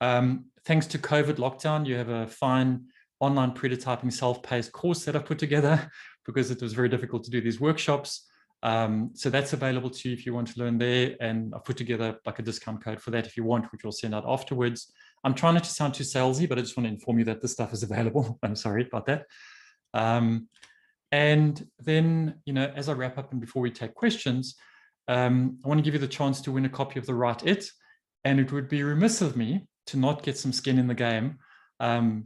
Thanks to COVID lockdown, you have a fine online prototyping self-paced course that I've put together because it was very difficult to do these workshops. So that's available to you if you want to learn there. And I've put together like a discount code for that if you want, which we'll send out afterwards. I'm trying not to sound too salesy, but I just want to inform you that this stuff is available. I'm sorry about that. And then, as I wrap up and before we take questions, I want to give you the chance to win a copy of The Right It. And it would be remiss of me to not get some skin in the game,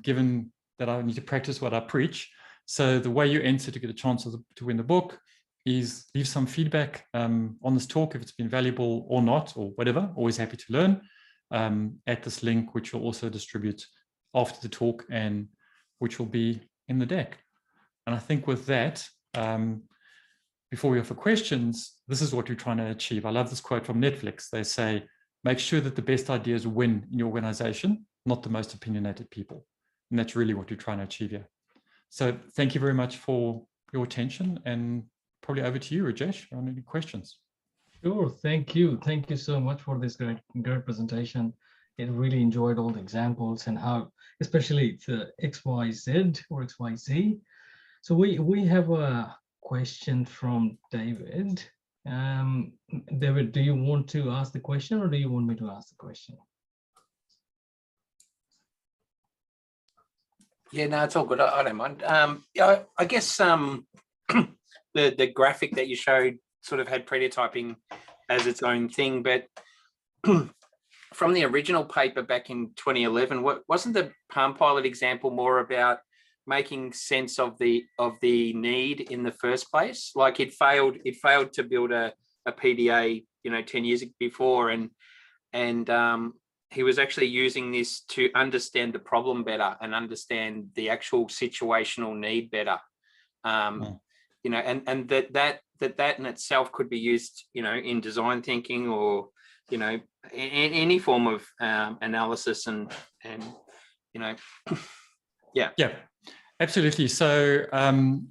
given that I need to practice what I preach. So the way you enter to get a chance to win the book is leave some feedback on this talk, if it's been valuable or not, or whatever. Always happy to learn at this link, which we'll also distribute after the talk and which will be in the deck. And I think with that, before we offer questions, this is what we're trying to achieve. I love this quote from Netflix. They say, make sure that the best ideas win in your organization, not the most opinionated people. And that's really what we're trying to achieve here. So thank you very much for your attention, and probably over to you, Rajesh, on any questions. Sure, thank you. Thank you so much for this great presentation. I really enjoyed all the examples and how, especially the XYZ or XYZ. So we have a question from David. David, do you want to ask the question or do you want me to ask the question? Yeah, no, it's all good. I don't mind. Yeah, I guess the graphic that you showed sort of had prototyping as its own thing, but from the original paper back in 2011, wasn't the Palm Pilot example more about making sense of the need in the first place? Like it failed to build a PDA, 10 years before, and he was actually using this to understand the problem better and understand the actual situational need better. And that in itself could be used, in design thinking or, in any form of analysis and yeah. Yeah, absolutely. So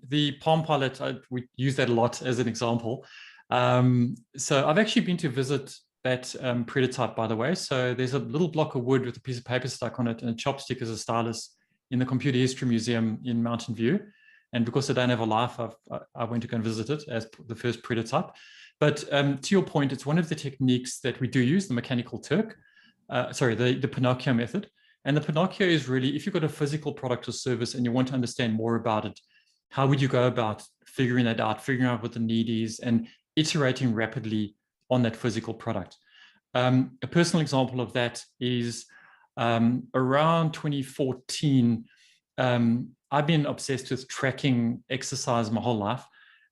the Palm Pilot, we use that a lot as an example. So I've actually been to visit that prototype, by the way. So there's a little block of wood with a piece of paper stuck on it and a chopstick as a stylus in the Computer History Museum in Mountain View. And because I don't have a life, I went to go and visit it as the first prototype. But to your point, it's one of the techniques that we do use, the mechanical Turk, the Pinocchio method. And the Pinocchio is really, if you've got a physical product or service and you want to understand more about it, how would you go about figuring that out, figuring out what the need is, and iterating rapidly on that physical product? A personal example of that is around 2014, I've been obsessed with tracking exercise my whole life,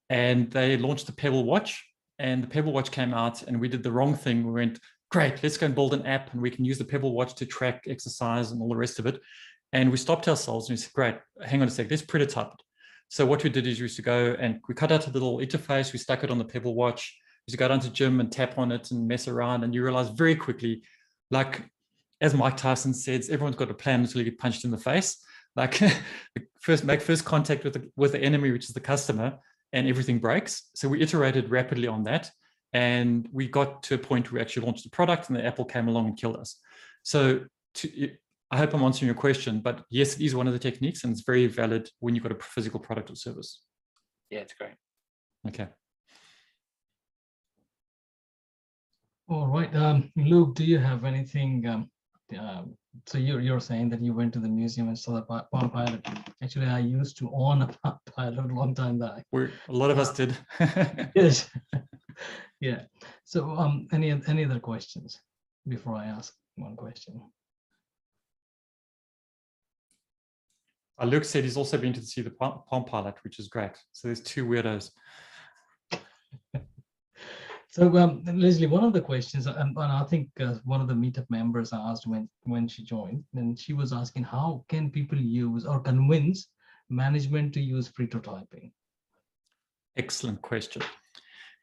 and they launched the Pebble Watch, and the Pebble Watch came out and we did the wrong thing. We went, great, let's go and build an app and we can use the Pebble Watch to track exercise and all the rest of it. And we stopped ourselves and we said, great, hang on a sec, let's prototype it. So what we did is we used to go and we cut out a little interface, we stuck it on the Pebble Watch, we used to go down to the gym and tap on it and mess around, and you realize very quickly, like as Mike Tyson says, everyone's got a plan until you get punched in the face. Like make first contact with the enemy, which is the customer, and everything breaks. So we iterated rapidly on that, and we got to a point where we actually launched the product, and the Apple came along and killed us. So I hope I'm answering your question, but yes, it is one of the techniques, and it's very valid when you've got a physical product or service. Yeah, it's great. Okay. All right, Luke, do you have anything? So you're saying that you went to the museum and saw the Palm Pilot. Actually, I used to own a Palm Pilot a long time back. A lot of us did. Yes. Yeah. So any other questions before I ask one question? Luke said he's also been to see the Palm Pilot, which is great. So there's two weirdos. So Leslie, one of the questions, and I think one of the meetup members asked when she joined, and she was asking, how can people use or convince management to use Pretotyping? Excellent question.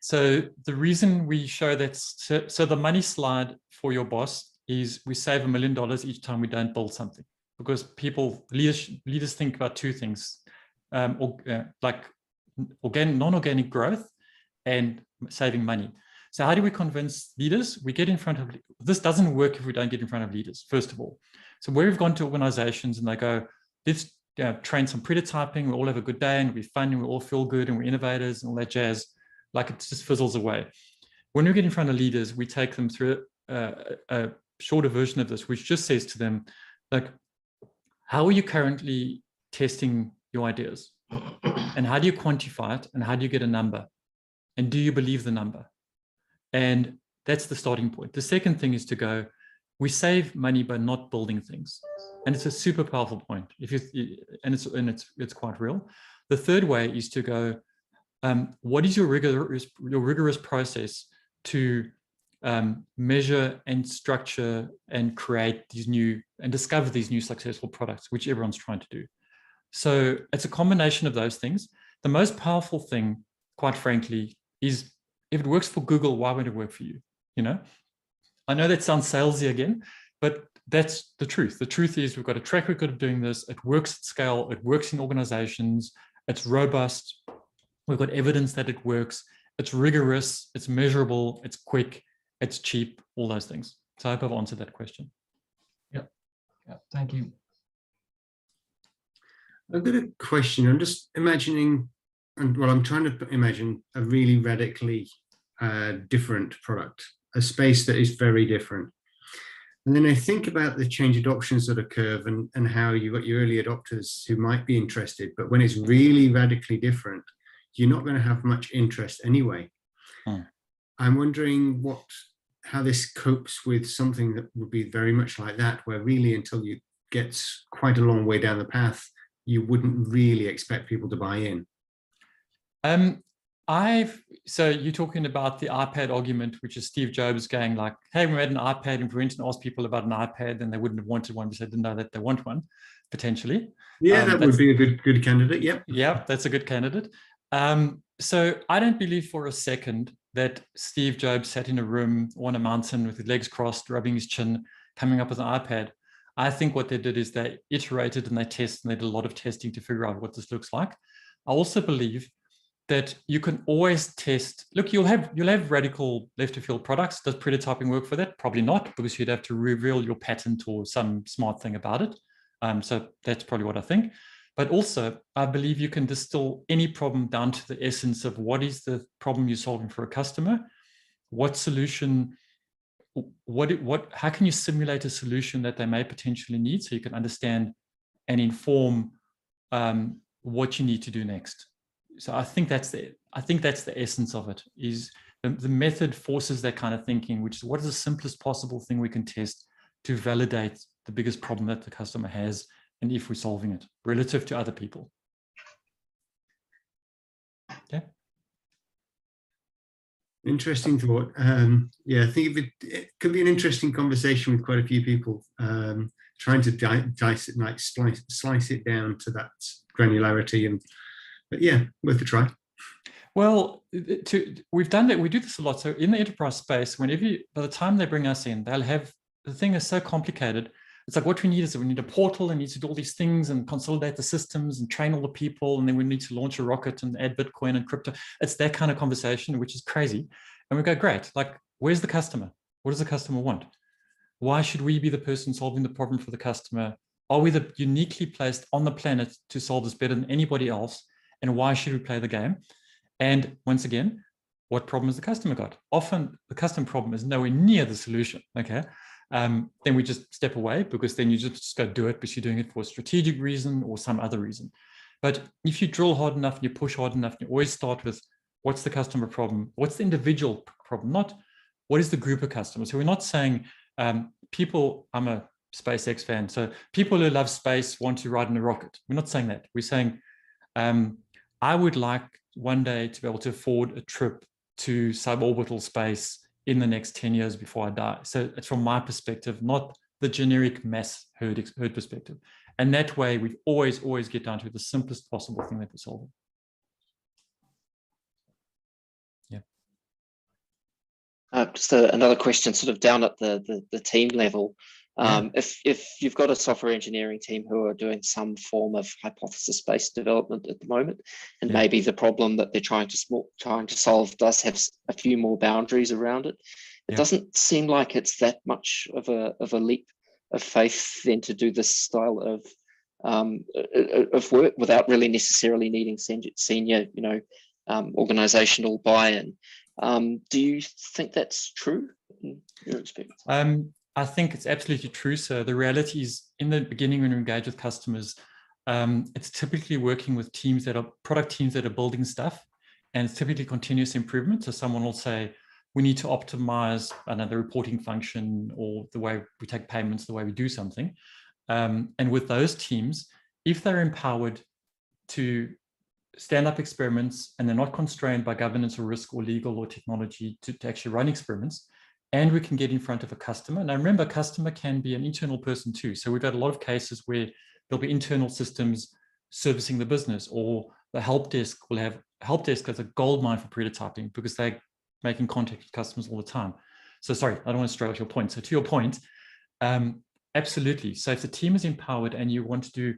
So the reason we show that, so the money slide for your boss is we save $1 million each time we don't build something, because leaders think about two things, like non-organic growth and saving money. So how do we convince leaders? We get in front of, this doesn't work if we don't get in front of leaders, first of all. So where we've gone to organizations and they go, let's train some prototyping, we all have a good day and we're fun and we all feel good and we're innovators and all that jazz, like it just fizzles away. When we get in front of leaders, we take them through a shorter version of this, which just says to them, like, how are you currently testing your ideas? And how do you quantify it? And how do you get a number? And do you believe the number? And that's the starting point. The second thing is to go, we save money by not building things. And it's a super powerful point. It's quite real. The third way is to go, what is your rigorous process to measure and structure and create these new and discover these new successful products, which everyone's trying to do. So it's a combination of those things. The most powerful thing, quite frankly, is if it works for Google, why would it work for you? You know, I know that sounds salesy again, but that's the truth. The truth is we've got a track record of doing this. It works at scale. It works in organizations. It's robust. We've got evidence that it works. It's rigorous. It's measurable. It's quick. It's cheap. All those things. So I hope I've answered that question. Yep. Yeah. Thank you. I've got a question. I'm just imagining, and well, I'm trying to imagine a really radically different product, a space that is very different. And then I think about the change adoption sort of curve and how you've got your early adopters who might be interested, but when it's really radically different, you're not going to have much interest anyway. I'm wondering how this copes with something that would be very much like that, where really until you get quite a long way down the path, you wouldn't really expect people to buy in. So you're talking about the iPad argument, which is Steve Jobs going like, hey, we made an iPad and we went and asked people about an iPad and they wouldn't have wanted one because they didn't know that they want one, potentially. Yeah, that would be a good candidate. Yep. Yeah, that's a good candidate. So I don't believe for a second that Steve Jobs sat in a room on a mountain with his legs crossed, rubbing his chin, coming up with an iPad. I think what they did is they iterated and they tested and they did a lot of testing to figure out what this looks like. I also believe that you can always test. Look, you'll have radical left of field products. Does prototyping work for that? Probably not, because you'd have to reveal your patent or some smart thing about it. So that's probably what I think. But also, I believe you can distill any problem down to the essence of what is the problem you're solving for a customer, what solution, how can you simulate a solution that they may potentially need so you can understand and inform what you need to do next. So I think that's the essence of it, is the method forces that kind of thinking, which is what is the simplest possible thing we can test to validate the biggest problem that the customer has, and if we're solving it relative to other people. Okay. Interesting thought. Yeah, I think it could be an interesting conversation with quite a few people, trying to dice it, like slice it down to that granularity. But yeah, worth a try. Well, we've done that. We do this a lot. So in the enterprise space, by the time they bring us in, they'll have, the thing is so complicated. It's like what we need is we need a portal and need to do all these things and consolidate the systems and train all the people. And then we need to launch a rocket and add Bitcoin and crypto. It's that kind of conversation, which is crazy. And we go, great, like, where's the customer? What does the customer want? Why should we be the person solving the problem for the customer? Are we the uniquely placed on the planet to solve this better than anybody else? And why should we play the game? And once again, what problem has the customer got? Often the customer problem is nowhere near the solution, okay? Then we just step away, because then you just go do it because you're doing it for a strategic reason or some other reason. But if you drill hard enough and you push hard enough, you always start with what's the customer problem? What's the individual problem? Not what is the group of customers. So we're not saying people, I'm a SpaceX fan, so people who love space want to ride in a rocket. We're not saying that. We're saying I would like one day to be able to afford a trip to suborbital space in the next 10 years before I die. So it's from my perspective, not the generic mass herd perspective. And that way we always get down to the simplest possible thing that we're solving. Yeah. Just another question, sort of down at the team level. If you've got a software engineering team who are doing some form of hypothesis-based development at the moment, and maybe the problem that they're trying to solve does have a few more boundaries around it, it doesn't seem like it's that much of a leap of faith then to do this style of work without really necessarily needing senior, organizational buy-in. Do you think that's true in your experience? I think it's absolutely true. So the reality is, in the beginning, when we engage with customers, it's typically working with teams that are product teams that are building stuff, and it's typically continuous improvement. So someone will say, we need to optimize another reporting function, or the way we take payments, the way we do something. And with those teams, if they're empowered to stand up experiments and they're not constrained by governance or risk or legal or technology to actually run experiments, and we can get in front of a customer. Now, remember, a customer can be an internal person too. So we've had a lot of cases where there'll be internal systems servicing the business, or the help desk will have help desk as a goldmine for prototyping, because they're making contact with customers all the time. So sorry, I don't want to stray off your point. So to your point, absolutely. So if the team is empowered and you want to do,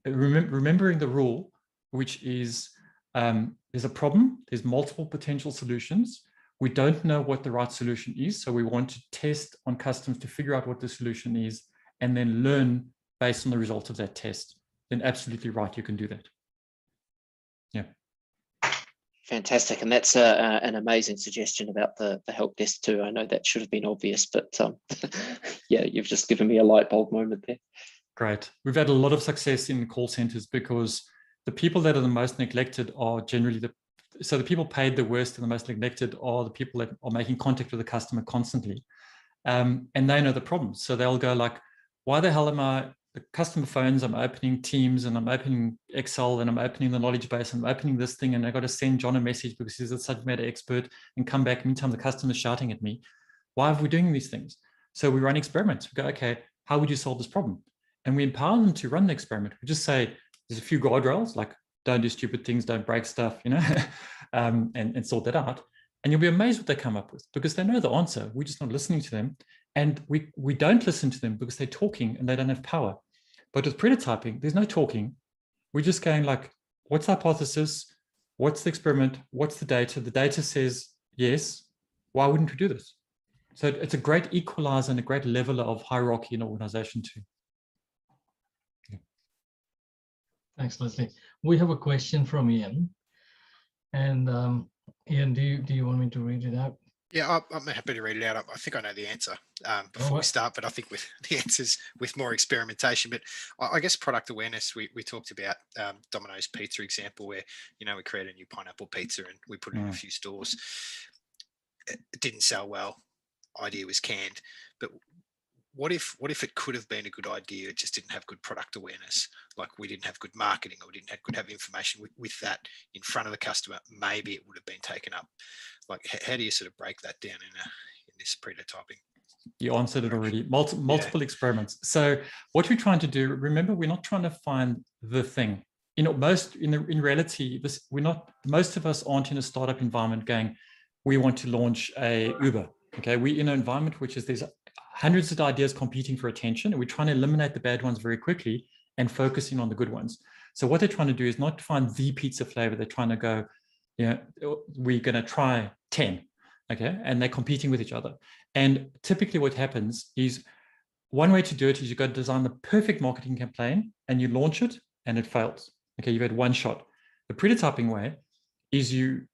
remembering the rule, which is there's a problem, there's multiple potential solutions. We don't know what the right solution is. So we want to test on customers to figure out what the solution is, and then learn based on the results of that test. Then absolutely right, you can do that. Yeah. Fantastic. And that's an amazing suggestion about the help desk too. I know that should have been obvious, but yeah, you've just given me a light bulb moment there. Great. We've had a lot of success in call centers, because the people that are the most neglected are generally so the people paid the worst and the most neglected are the people that are making contact with the customer constantly. And they know the problems. So they'll go like, why the hell am the customer phones, I'm opening Teams and I'm opening Excel and I'm opening the knowledge base and I'm opening this thing, and I got to send John a message because he's a subject matter expert, and come back. Meantime, the customer's shouting at me. Why are we doing these things? So we run experiments. We go, okay, how would you solve this problem? And we empower them to run the experiment. We just say, there's a few guardrails, like don't do stupid things, don't break stuff, and sort that out. And you'll be amazed what they come up with, because they know the answer. We're just not listening to them. And we don't listen to them because they're talking and they don't have power. But with prototyping, there's no talking. We're just going like, what's the hypothesis? What's the experiment? What's the data? The data says yes. Why wouldn't we do this? So it's a great equalizer and a great leveler of hierarchy in an organization too. Yeah. Thanks, Leslie. We have a question from Ian. And Ian, do you want me to read it out? Yeah, I'm happy to read it out. I think I know the answer before we start, but I think with the answers with more experimentation. But I guess product awareness, we talked about Domino's Pizza example, where, we created a new pineapple pizza and we put it in a few stores. It didn't sell well. Idea was canned. But what if it could have been a good idea? It just didn't have good product awareness. Like we didn't have good marketing, or we didn't have information with that in front of the customer. Maybe it would have been taken up. Like, how do you sort of break that down in this prototyping? You answered it already. Multiple experiments. So what we're trying to do, remember, we're not trying to find the thing. In reality, most of us aren't in a startup environment going, we want to launch a Uber. Okay, we're in an environment which is, there's hundreds of ideas competing for attention, and we're trying to eliminate the bad ones very quickly and focusing on the good ones. So what they're trying to do is not find the pizza flavor. They're trying to go, we're going to try 10. okay, and they're competing with each other. And typically what happens is, one way to do it is you go design the perfect marketing campaign and you launch it and it fails. Okay, you've had one shot. The prototyping way is you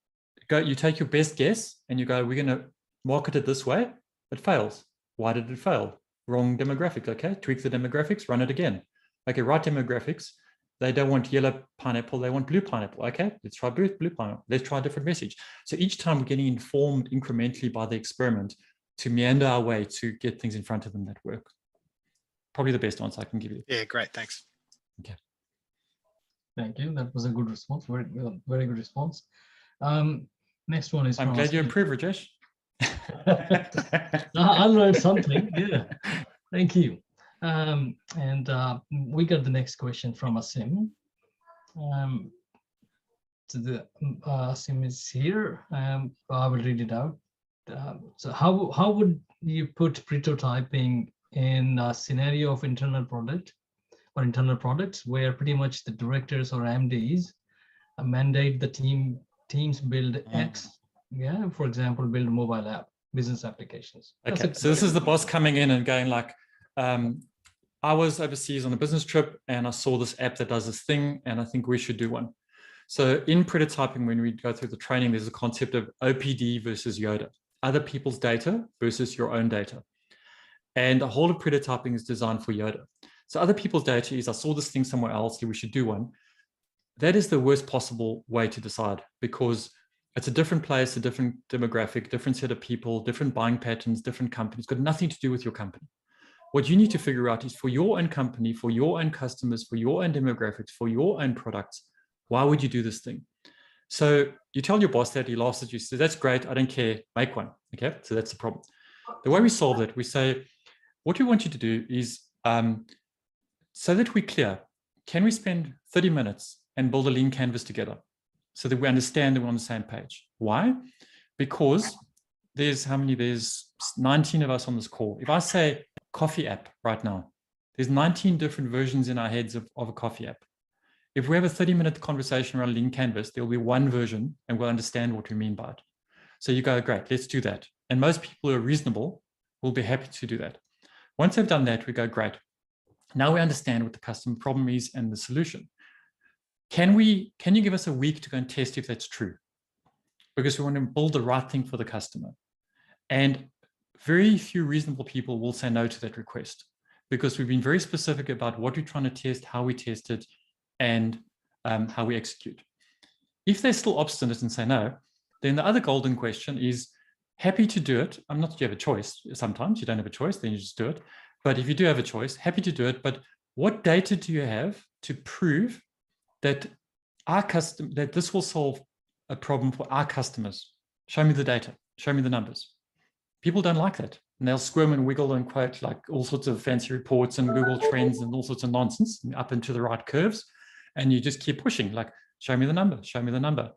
take your best guess and you go, we're going to market it this way. It fails. Why did it fail? Wrong demographics. Okay, tweak the demographics, run it again. Okay, right demographics. They don't want yellow pineapple, they want blue pineapple. Okay, let's try blue pineapple. Let's try a different message. So each time we're getting informed incrementally by the experiment to meander our way to get things in front of them that work. Probably the best answer I can give you. Yeah, great, thanks. Okay. Thank you. That was a good response. Very good response. Next one is. I'm glad you approve, Rajesh. I learned something. Yeah. Thank you. We got the next question from Asim. Asim is here. I will read it out. So how would you put prototyping in a scenario of internal product or internal products where pretty much the directors or MDs mandate the teams build X, yeah, for example, build a mobile app, business applications. Okay, so this is the boss coming in and going like, I was overseas on a business trip and I saw this app that does this thing and I think we should do one. So in prototyping, when we go through the training, there's a concept of OPD versus Yoda, other people's data versus your own data. And the whole of prototyping is designed for Yoda. So other people's data is, I saw this thing somewhere else, we should do one. That is the worst possible way to decide because it's a different place, a different demographic, different set of people, different buying patterns, different companies, got nothing to do with your company. What you need to figure out is for your own company, for your own customers, for your own demographics, for your own products, why would you do this thing? So you tell your boss that, he laughs at you, says, that's great, I don't care, make one. Okay, so that's the problem. The way we solve it, we say, what we want you to do is, so that we're clear, can we spend 30 minutes and build a lean canvas together so that we understand that we're on the same page? Why? Because there's 19 of us on this call. If I say coffee app right now, there's 19 different versions in our heads of a coffee app. If we have a 30-minute conversation around lean canvas, there'll be one version and we'll understand what we mean by it. So you go, great, let's do that. And most people who are reasonable will be happy to do that. Once they've done that, we go, great. Now we understand what the customer problem is and the solution. Can you give us a week to go and test if that's true? Because we want to build the right thing for the customer. And very few reasonable people will say no to that request because we've been very specific about what we're trying to test, how we test it, and how we execute. If they're still obstinate and say no, then the other golden question is, happy to do it. I'm not, you have a choice. Sometimes you don't have a choice, then you just do it. But if you do have a choice, happy to do it. But what data do you have to prove that that this will solve a problem for our customers? Show me the data, show me the numbers. People don't like that. And they'll squirm and wiggle and quote like all sorts of fancy reports and Google Trends and all sorts of nonsense up into the right curves. And you just keep pushing, like, show me the number, show me the number.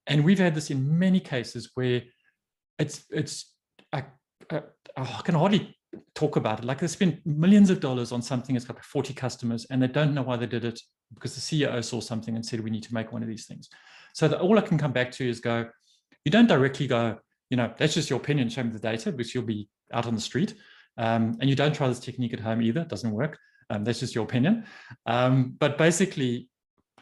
And we've had this in many cases where I can hardly talk about it. Like they spent millions of dollars on something that's got 40 customers and they don't know why they did it because the CEO saw something and said, we need to make one of these things. So all I can come back to is go, you don't directly go, that's just your opinion, show me the data, because you'll be out on the street. And you don't try this technique at home either, it doesn't work. That's just your opinion. But basically,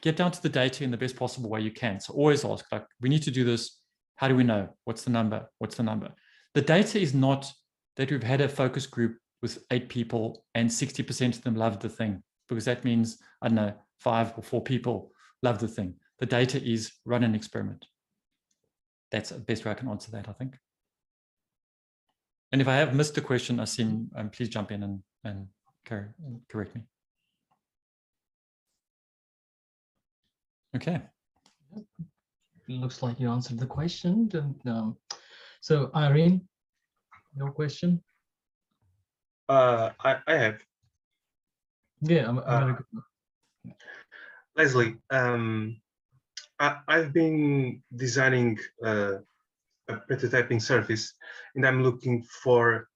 get down to the data in the best possible way you can. So always ask, like, we need to do this. How do we know? What's the number? What's the number? The data is not that we've had a focus group with 8 people and 60% of them loved the thing, because that means, I don't know, 5 or 4 people love the thing. The data is run an experiment. That's the best way I can answer that, I think. And if I have missed a question, Asim, please jump in and correct me. Okay. It looks like you answered the question. And, so Irene, your question? I have. Yeah, very good. Leslie, I've been designing a prototyping service, and I'm looking for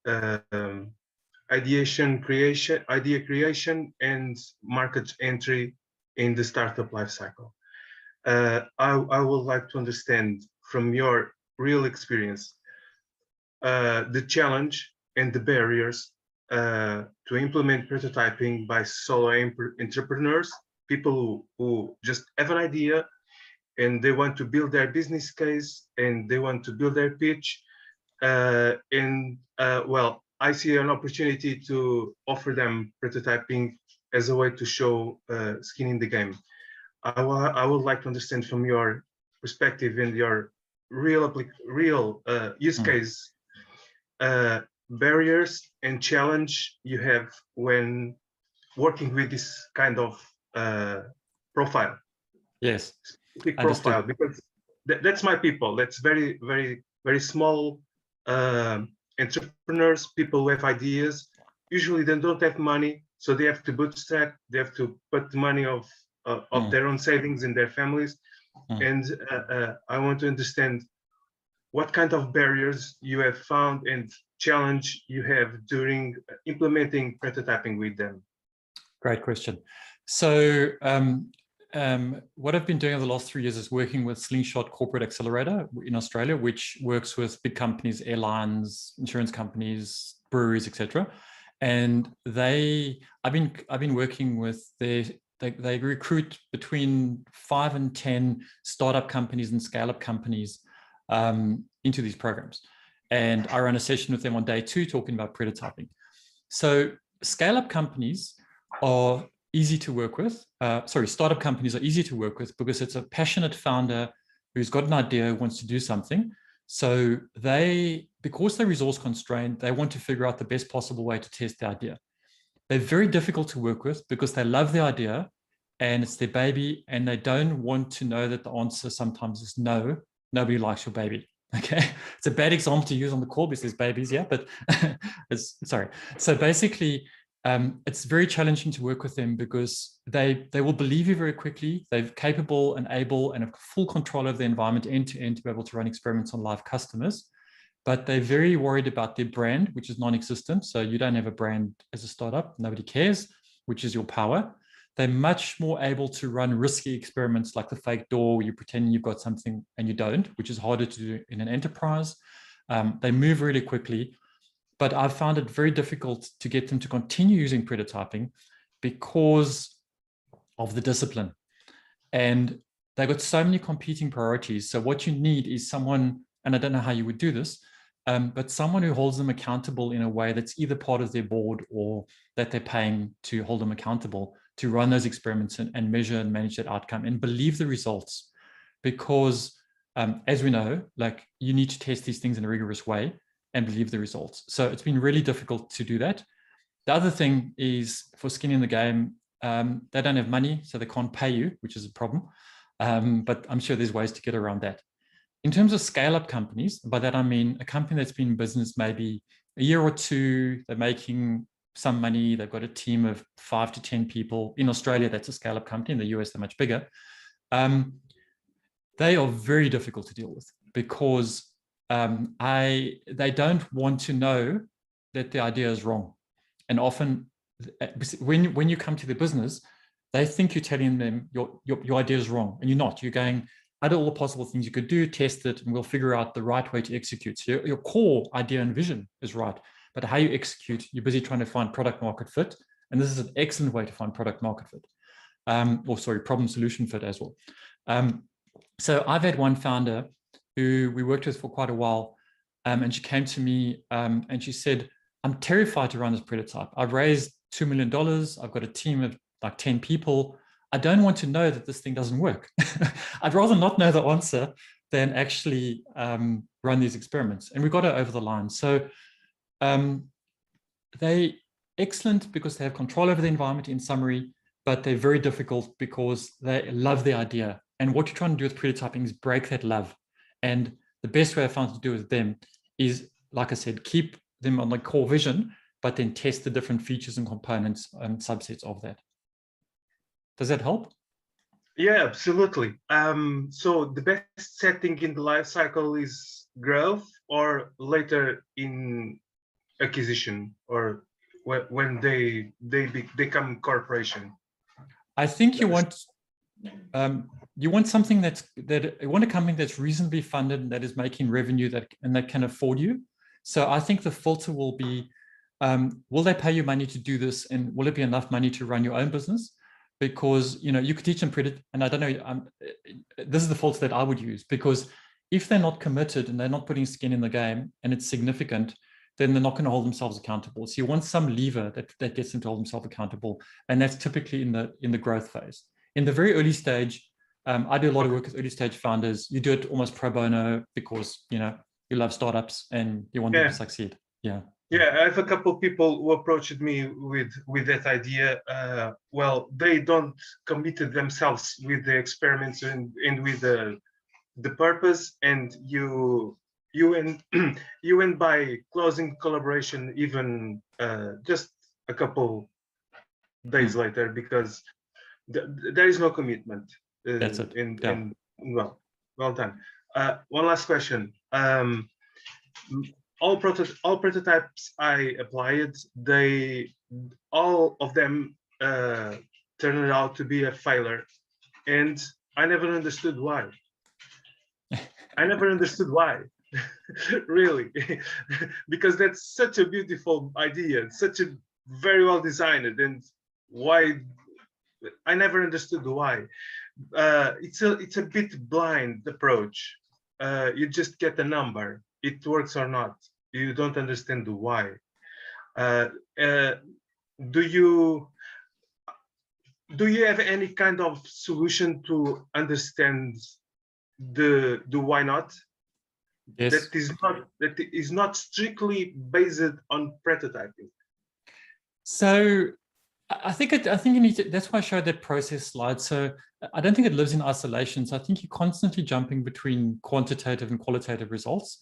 idea creation, and market entry in the startup lifecycle. I would like to understand from your real experience, the challenge and the barriers to implement prototyping by solo entrepreneurs, people who just have an idea and they want to build their business case and they want to build their pitch. Well, I see an opportunity to offer them prototyping as a way to show skin in the game. I would like to understand from your perspective and your real use case, barriers and challenge you have when working with this kind of profile. Yes, specific profile, because that's my people. That's very, very, very small entrepreneurs, people who have ideas. Usually they don't have money, so they have to bootstrap. They have to put the money of their own savings in their families. And I want to understand what kind of barriers you have found and challenge you have during implementing prototyping with them. Great question. So what I've been doing over the last 3 years is working with Slingshot Corporate Accelerator in Australia, which works with big companies, airlines, insurance companies, breweries, etc. And I've been working with they recruit between 5 and 10 startup companies and scale-up companies into these programs. And I ran a session with them on day 2 talking about prototyping. So scale-up companies are easy to work with. Startup companies are easy to work with because it's a passionate founder who's got an idea, wants to do something. So because they're resource constrained, they want to figure out the best possible way to test the idea. They're very difficult to work with because they love the idea and it's their baby and they don't want to know that the answer sometimes is no. Nobody likes your baby. Okay, it's a bad example to use on the call because there's babies, yeah, but sorry. So basically, it's very challenging to work with them because they will believe you very quickly. They're capable and able and have full control of the environment end to end to be able to run experiments on live customers. But they're very worried about their brand, which is non-existent. So you don't have a brand as a startup. Nobody cares, which is your power. They're much more able to run risky experiments like the fake door, where you pretend you've got something and you don't, which is harder to do in an enterprise. They move really quickly. But I've found it very difficult to get them to continue using prototyping because of the discipline. And they've got so many competing priorities. So what you need is someone, and I don't know how you would do this, but someone who holds them accountable in a way that's either part of their board or that they're paying to hold them accountable to run those experiments and measure and manage that outcome and believe the results. Because as we know, like you need to test these things in a rigorous way and believe the results. So it's been really difficult to do that. The other thing is for skin in the game, they don't have money, so they can't pay you, which is a problem. But I'm sure there's ways to get around that. In terms of scale-up companies, by that I mean a company that's been in business maybe a year or two, they're making some money, they've got a team of 5 to 10 people. In Australia, that's a scale-up company. In the US, they're much bigger. They are very difficult to deal with because they don't want to know that the idea is wrong. And often when you come to the business, they think you're telling them your idea is wrong, and you're not. You're going, out of all the possible things you could do, test it, and we'll figure out the right way to execute. So your core idea and vision is right, but how you execute, you're busy trying to find product market fit. And this is an excellent way to find product market fit. Problem solution fit as well. So I've had one founder who we worked with for quite a while, and she came to me and she said, I'm terrified to run this prototype. I've raised $2 million. I've got a team of like 10 people. I don't want to know that this thing doesn't work. I'd rather not know the answer than actually run these experiments. And we got her over the line. So they're excellent because they have control over the environment in summary, but they're very difficult because they love the idea. And what you're trying to do with prototyping is break that love. And the best way I found to do with them is, like I said, keep them on the core vision, but then test the different features and components and subsets of that. Does that help? Yeah, absolutely. So the best setting in the life cycle is growth or later in acquisition or when they become corporation? I think you want something you want a company that's reasonably funded and that is making revenue that can afford you. So I think the filter will be, will they pay you money to do this, and will it be enough money to run your own business? Because, you know, you could teach them credit, and I don't know, this is the filter that I would use, because if they're not committed and they're not putting skin in the game and it's significant, then they're not going to hold themselves accountable. So you want some lever that gets them to hold themselves accountable. And that's typically in the growth phase. In the very early stage, I do a lot of work with early stage founders. You do it almost pro bono because, you know, you love startups and you want them to succeed. Yeah. Yeah, I have a couple of people who approached me with that idea. Well, they don't committed themselves with the experiments and with the purpose, and you end by closing collaboration even just a couple days later, because there is no commitment. That's it. And well done. One last question. All prototypes I applied, all of them turned out to be a failure, and I never understood why. I never understood why, really, because that's such a beautiful idea, such a very well designed, and why I never understood why. It's a bit blind approach. You just get a number. It works or not. You don't understand the why. Do you have any kind of solution to understand the why not? Yes. That is not strictly based on prototyping. So I think you need to, that's why I showed that process slide. So I don't think it lives in isolation. So I think you're constantly jumping between quantitative and qualitative results.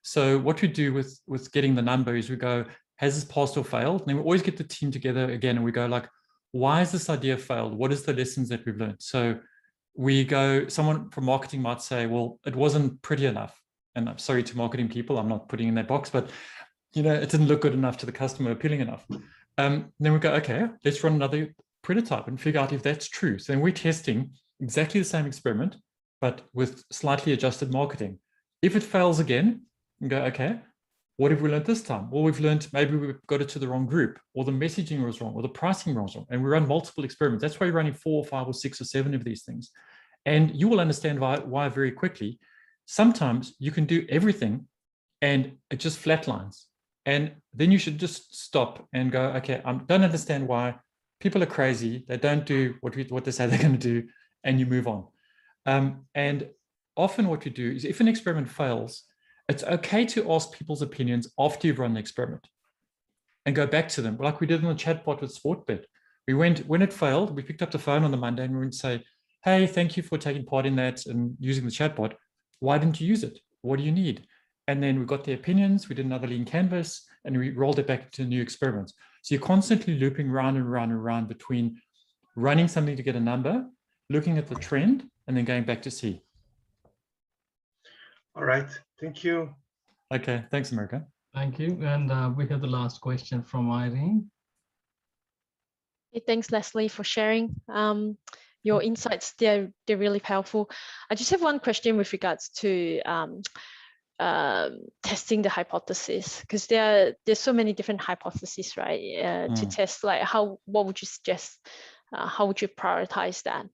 So what we do with getting the number is we go, has this passed or failed? And then we always get the team together again and we go like, why has this idea failed? What is the lessons that we've learned? So we go, someone from marketing might say, well, it wasn't pretty enough. And I'm sorry to marketing people, I'm not putting in that box, but you know, it didn't look good enough to the customer, appealing enough. Then we go, okay, let's run another prototype and figure out if that's true. So then we're testing exactly the same experiment, but with slightly adjusted marketing. If it fails again, we go, okay, what have we learned this time? Well, we've learned maybe we got it to the wrong group, or the messaging was wrong, or the pricing was wrong. And we run multiple experiments. That's why you're running 4 or 5 or 6 or 7 of these things. And you will understand why very quickly. Sometimes you can do everything and it just flatlines. And then you should just stop and go, okay, I don't understand why. People are crazy. They don't do what they say they're going to do, and you move on. And often what you do is if an experiment fails, it's okay to ask people's opinions after you've run the experiment and go back to them. Like we did on the chatbot with Sportbet. We went, when it failed, we picked up the phone on the Monday and we went say, hey, thank you for taking part in that and using the chatbot. Why didn't you use it? What do you need? And then we got their opinions, we did another lean canvas, and we rolled it back to new experiments. So you're constantly looping round and round and round between running something to get a number, looking at the trend, and then going back to see. All right, thank you. Okay, thanks, America. Thank you. And we have the last question from Irene. Hey, thanks, Leslie, for sharing. Your insights, they're really powerful. I just have one question with regards to testing the hypothesis, because there's so many different hypotheses, right? To test, like what would you suggest? How would you prioritize that?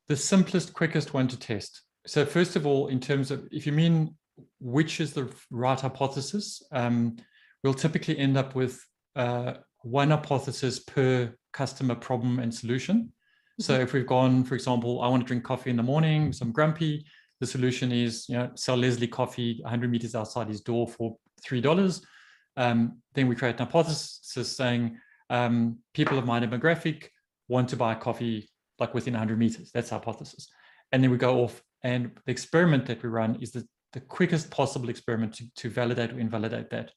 The simplest, quickest one to test. So first of all, in terms of, if you mean which is the right hypothesis, we'll typically end up with one hypothesis per customer problem and solution. So if we've gone, for example, I want to drink coffee in the morning, so I'm grumpy. The solution is, you know, sell Leslie coffee 100 meters outside his door for $3. Then we create an hypothesis saying people of my demographic want to buy coffee like within 100 meters. That's the hypothesis. And then we go off, and the experiment that we run is the quickest possible experiment to validate or invalidate that.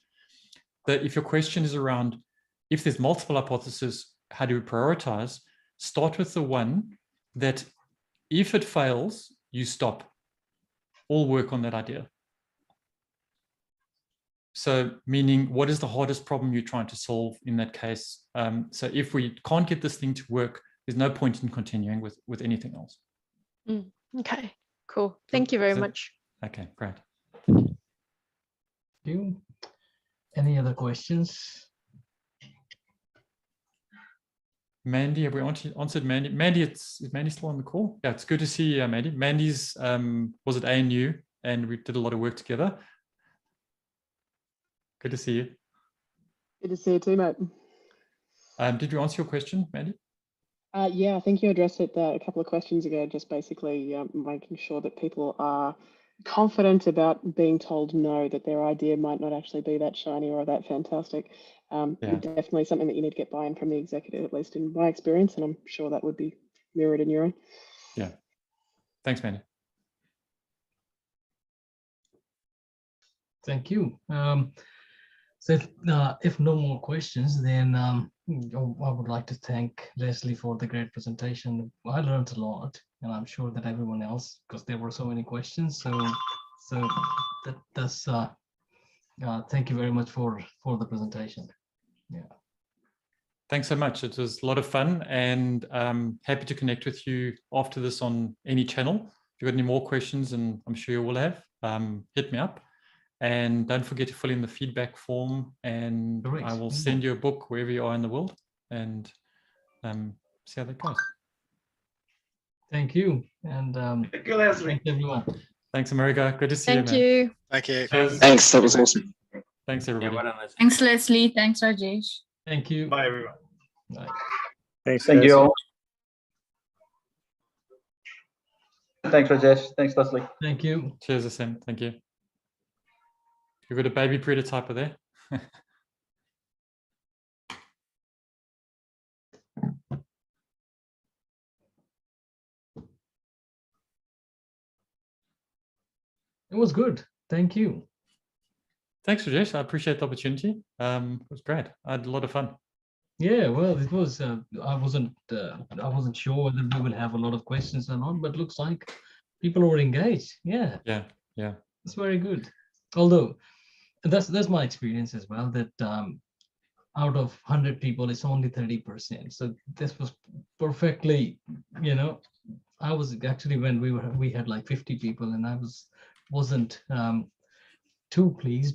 If your question is around, if there's multiple hypotheses, how do we prioritize? Start with the one that if it fails, you stop. All work on that idea. So meaning, what is the hardest problem you're trying to solve in that case? So if we can't get this thing to work, there's no point in continuing with anything else. Okay, cool. Thank you very much. Okay, great. you. Any other questions? Mandy, have we answered Mandy? Mandy, is Mandy still on the call? Yeah, it's good to see you, Mandy. Mandy's was at ANU and we did a lot of work together. Good to see you. Good to see you too, mate. Did you answer your question, Mandy? Yeah, I think you addressed it a couple of questions ago, just basically making sure that people are confident about being told no, that their idea might not actually be that shiny or that fantastic. Definitely something that you need to get buy-in from the executive, at least in my experience, and I'm sure that would be mirrored in your own. Yeah. Thanks, Mandy. Thank you. So if no more questions, then I would like to thank Leslie for the great presentation. I learned a lot, and I'm sure that everyone else, because there were so many questions. So that's thank you very much for the presentation. Yeah. Thanks so much. It was a lot of fun, and happy to connect with you after this on any channel. If you've got any more questions, and I'm sure you will have, hit me up. And don't forget to fill in the feedback form, and Correct. I will send you a book wherever you are in the world, and see how that goes. Thank you. And Thank you, Leslie. thanks everyone. Thanks, America. Good to see Thank you, man. you. Thank you. Thanks, that was awesome. Thanks, Yeah, everybody. well done, Leslie. Thanks, Leslie. Thanks, Rajesh. Thank you. Bye, everyone. Bye. Thanks, Thank guys. you all. Thanks, Rajesh. Thanks, Leslie. Thank you. Cheers, Sam. Thank you. You've got a baby prototyper there. It was good. Thank you. Thanks, Rajesh. I appreciate the opportunity. It was great. I had a lot of fun. Yeah, well, it was. I wasn't sure whether we would have a lot of questions or not, but looks like people were engaged. Yeah, Yeah. it's very good. Although that's my experience as well. That out of 100 people, it's only 30%. So this was perfectly, I was actually when we had like 50 people, and I wasn't too pleased.